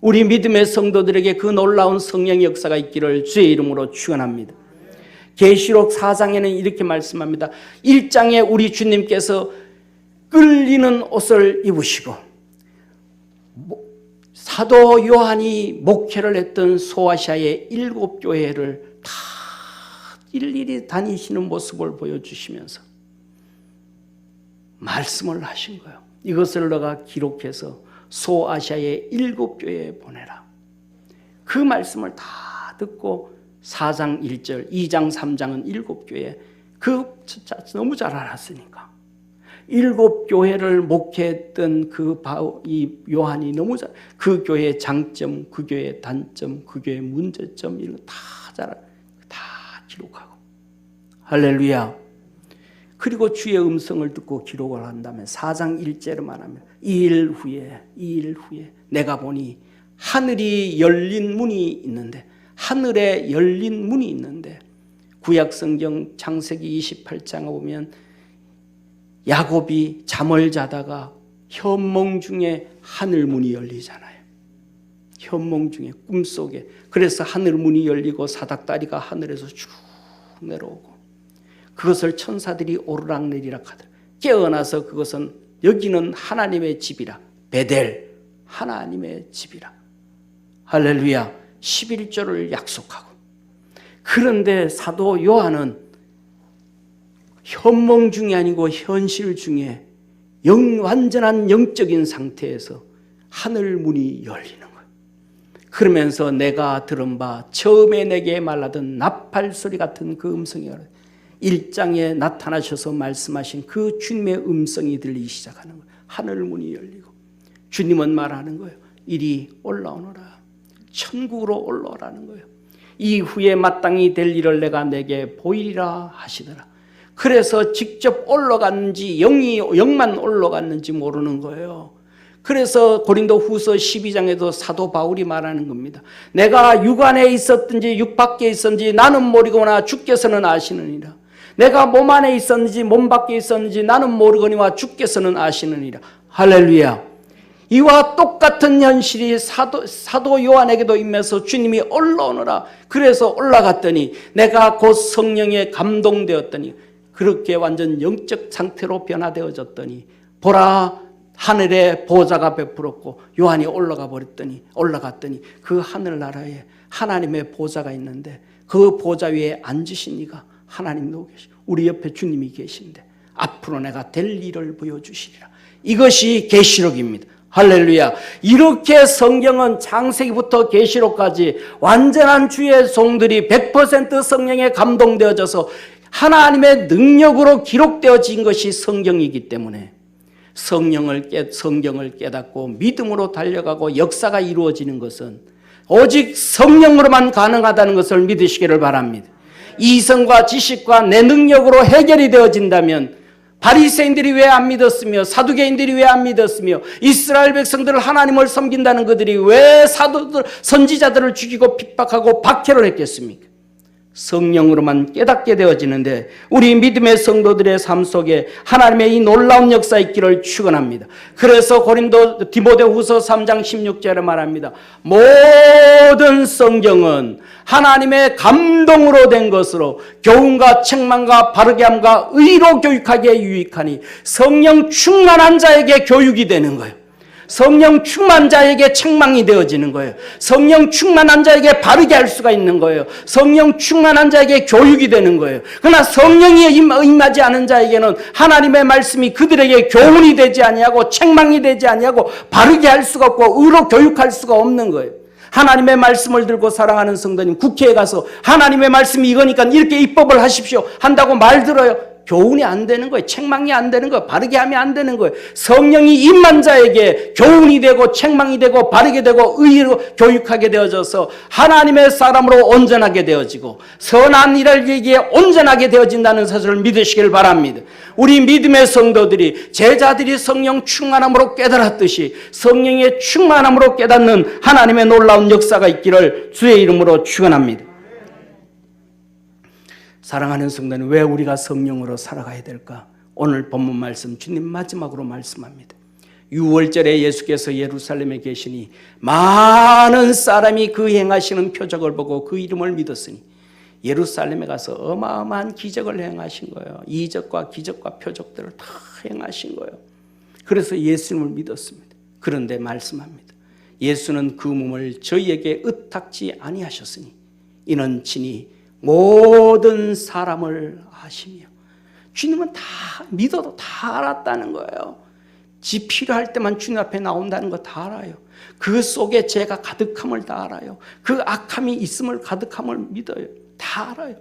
S1: 우리 믿음의 성도들에게 그 놀라운 성령의 역사가 있기를 주의 이름으로 축원합니다. 계시록 4장에는 이렇게 말씀합니다. 1장에 우리 주님께서 끌리는 옷을 입으시고 사도 요한이 목회를 했던 소아시아의 7교회를 다 일일이 다니시는 모습을 보여주시면서 말씀을 하신 거예요. 이것을 너가 기록해서 소아시아의 7교회에 보내라. 그 말씀을 다 듣고 4장 1절, 2장 3장은 7교회, 그 너무 잘 알았으니까 7교회를 목회했던 이 요한이 너무 잘, 그 교회의 장점, 그 교회의 단점, 그 교회의 문제점 이런 거 다 기록하고. 할렐루야. 그리고 주의 음성을 듣고 기록을 한다면 4장 1절을 말하면 2일 후에 내가 보니 하늘이 열린 문이 있는데, 하늘에 열린 문이 있는데, 구약성경 창세기 28장에 보면 야곱이 잠을 자다가 현몽 중에 하늘 문이 열리잖아요. 현몽 중에 꿈속에. 그래서 하늘 문이 열리고 사닥다리가 하늘에서 쭉 내려오고, 그것을 천사들이 오르락내리락 하더라. 깨어나서 그것은 여기는 하나님의 집이라, 베델, 하나님의 집이라. 할렐루야. 11조를 약속하고. 그런데 사도 요한은 현몽 중이 아니고 현실 중에 완전한 영적인 상태에서 하늘 문이 열리는 거예요. 그러면서 내가 들은 바 처음에 내게 말하던 나팔 소리 같은 그 음성이 1장에 나타나셔서 말씀하신 그 주님의 음성이 들리기 시작하는 거예요. 하늘 문이 열리고 주님은 말하는 거예요. 이리 올라오너라. 천국으로 올라오라는 거예요. 이후에 마땅히 될 일을 내가 내게 보이리라 하시더라. 그래서 직접 올라갔는지 영만 올라갔는지 모르는 거예요. 그래서 고린도 후서 12장에도 사도 바울이 말하는 겁니다. 내가 육 안에 있었든지 육 밖에 있었는지 나는 모르거나 주께서는 아시느니라. 내가 몸 안에 있었는지 몸 밖에 있었는지 나는 모르거니와 주께서는 아시느니라. 할렐루야. 이와 똑같은 현실이 사도 요한에게도 임해서 주님이 올라오너라. 그래서 올라갔더니 내가 곧 성령에 감동되었더니, 그렇게 완전 영적 상태로 변화되어졌더니 보라, 하늘에 보좌가 베풀었고 요한이 올라갔더니 그 하늘나라에 하나님의 보좌가 있는데 그 보좌 위에 앉으신 이가 하나님도 계시고 우리 옆에 주님이 계신데 앞으로 내가 될 일을 보여주시리라. 이것이 계시록입니다. 할렐루야. 이렇게 성경은 창세기부터 계시록까지 완전한 주의 종들이 100% 성령에 감동되어져서 하나님의 능력으로 기록되어진 것이 성경이기 때문에 성경을 깨닫고 믿음으로 달려가고 역사가 이루어지는 것은 오직 성령으로만 가능하다는 것을 믿으시기를 바랍니다. 이성과 지식과 내 능력으로 해결이 되어진다면 바리새인들이 왜 안 믿었으며 사두개인들이 왜 안 믿었으며 이스라엘 백성들을 하나님을 섬긴다는 그들이 왜 사도들 선지자들을 죽이고 핍박하고 박해를 했겠습니까? 성령으로만 깨닫게 되어지는데 우리 믿음의 성도들의 삶 속에 하나님의 이 놀라운 역사 있기를 축원합니다. 그래서 디모데후서 3장 16절에 말합니다. 모든 성경은 하나님의 감동으로 된 것으로 교훈과 책망과 바르게 함과 의로 교육하기에 유익하니 성령 충만한 자에게 교육이 되는 거예요. 성령 충만한 자에게 책망이 되어지는 거예요. 성령 충만한 자에게 바르게 할 수가 있는 거예요. 성령 충만한 자에게 교육이 되는 거예요. 그러나 성령이 임하지 않은 자에게는 하나님의 말씀이 그들에게 교훈이 되지 아니하고 책망이 되지 아니하고 바르게 할 수가 없고 의로 교육할 수가 없는 거예요. 하나님의 말씀을 들고 사랑하는 성도님, 국회에 가서 하나님의 말씀이 이거니까 이렇게 입법을 하십시오 한다고 말 들어요. 교훈이 안 되는 거예요. 책망이 안 되는 거예요. 바르게 하면 안 되는 거예요. 성령이 임한 자에게 교훈이 되고 책망이 되고 바르게 되고 의로 교육하게 되어져서 하나님의 사람으로 온전하게 되어지고 선한 일을 얘기에 온전하게 되어진다는 사실을 믿으시길 바랍니다. 우리 믿음의 성도들이 제자들이 성령 충만함으로 깨달았듯이 성령의 충만함으로 깨닫는 하나님의 놀라운 역사가 있기를 주의 이름으로 축원합니다. 사랑하는 성도는 왜 우리가 성령으로 살아가야 될까? 오늘 본문 말씀 주님 마지막으로 말씀합니다. 6월절에 예수께서 예루살렘에 계시니 많은 사람이 그 행하시는 표적을 보고 그 이름을 믿었으니 예루살렘에 가서 어마어마한 기적을 행하신 거예요. 이적과 기적과 표적들을 다 행하신 거예요. 그래서 예수님을 믿었습니다. 그런데 말씀합니다. 예수는 그 몸을 저희에게 의탁지 아니하셨으니 이는 친히 모든 사람을 아시며, 주님은 다 믿어도 다 알았다는 거예요. 지 필요할 때만 주님 앞에 나온다는 거 다 알아요. 그 속에 죄가 가득함을 다 알아요. 그 악함이 있음을 가득함을 믿어요. 다 알아요.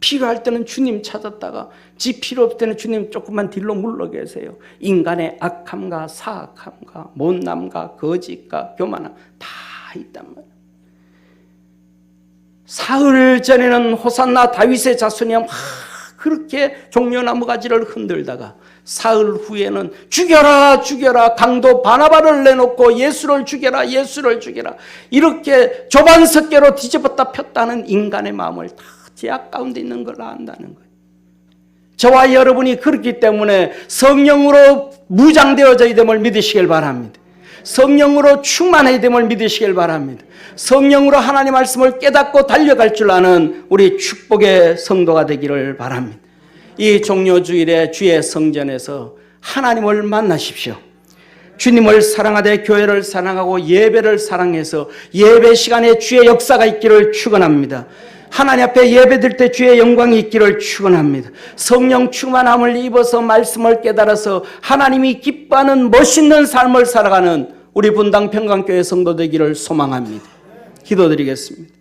S1: 필요할 때는 주님 찾았다가 지 필요 없을 때는 주님 조금만 뒤로 물러 계세요. 인간의 악함과 사악함과 못남과 거짓과 교만함 다 있단 말이에요. 사흘 전에는 호산나 다윗의 자손이 막 그렇게 종려나무 가지를 흔들다가 사흘 후에는 죽여라 죽여라 강도 바나바를 내놓고 예수를 죽여라 예수를 죽여라 이렇게 조반석계로 뒤집었다 폈다는 인간의 마음을 다 제약 가운데 있는 걸 안다는 거예요. 저와 여러분이 그렇기 때문에 성령으로 무장되어져야 됨을 믿으시길 바랍니다. 성령으로 충만해야 됨을 믿으시길 바랍니다. 성령으로 하나님 말씀을 깨닫고 달려갈 줄 아는 우리 축복의 성도가 되기를 바랍니다. 이 종료주일에 주의 성전에서 하나님을 만나십시오. 주님을 사랑하되 교회를 사랑하고 예배를 사랑해서 예배 시간에 주의 역사가 있기를 축원합니다. 하나님 앞에 예배드릴 때 주의 영광이 있기를 축원합니다. 성령 충만함을 입어서 말씀을 깨달아서 하나님이 기뻐하는 멋있는 삶을 살아가는 우리 분당 평강교회 성도 되기를 소망합니다. 기도드리겠습니다.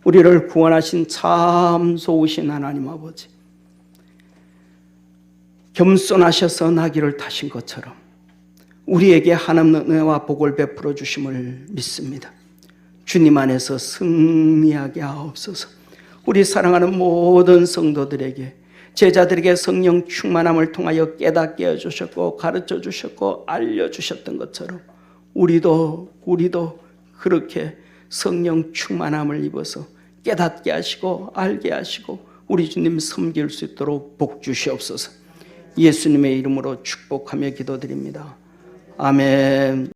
S1: 우리를 구원하신 참 좋으신 하나님 아버지, 겸손하셔서 나귀를 타신 것처럼 우리에게 하나님의 은혜와 복을 베풀어 주심을 믿습니다. 주님 안에서 승리하게 하옵소서. 우리 사랑하는 모든 성도들에게, 제자들에게 성령 충만함을 통하여 깨닫게 해주셨고 가르쳐 주셨고 알려주셨던 것처럼 우리도 그렇게 성령 충만함을 입어서 깨닫게 하시고 알게 하시고 우리 주님 섬길 수 있도록 복 주시옵소서. 예수님의 이름으로 축복하며 기도드립니다. 아멘.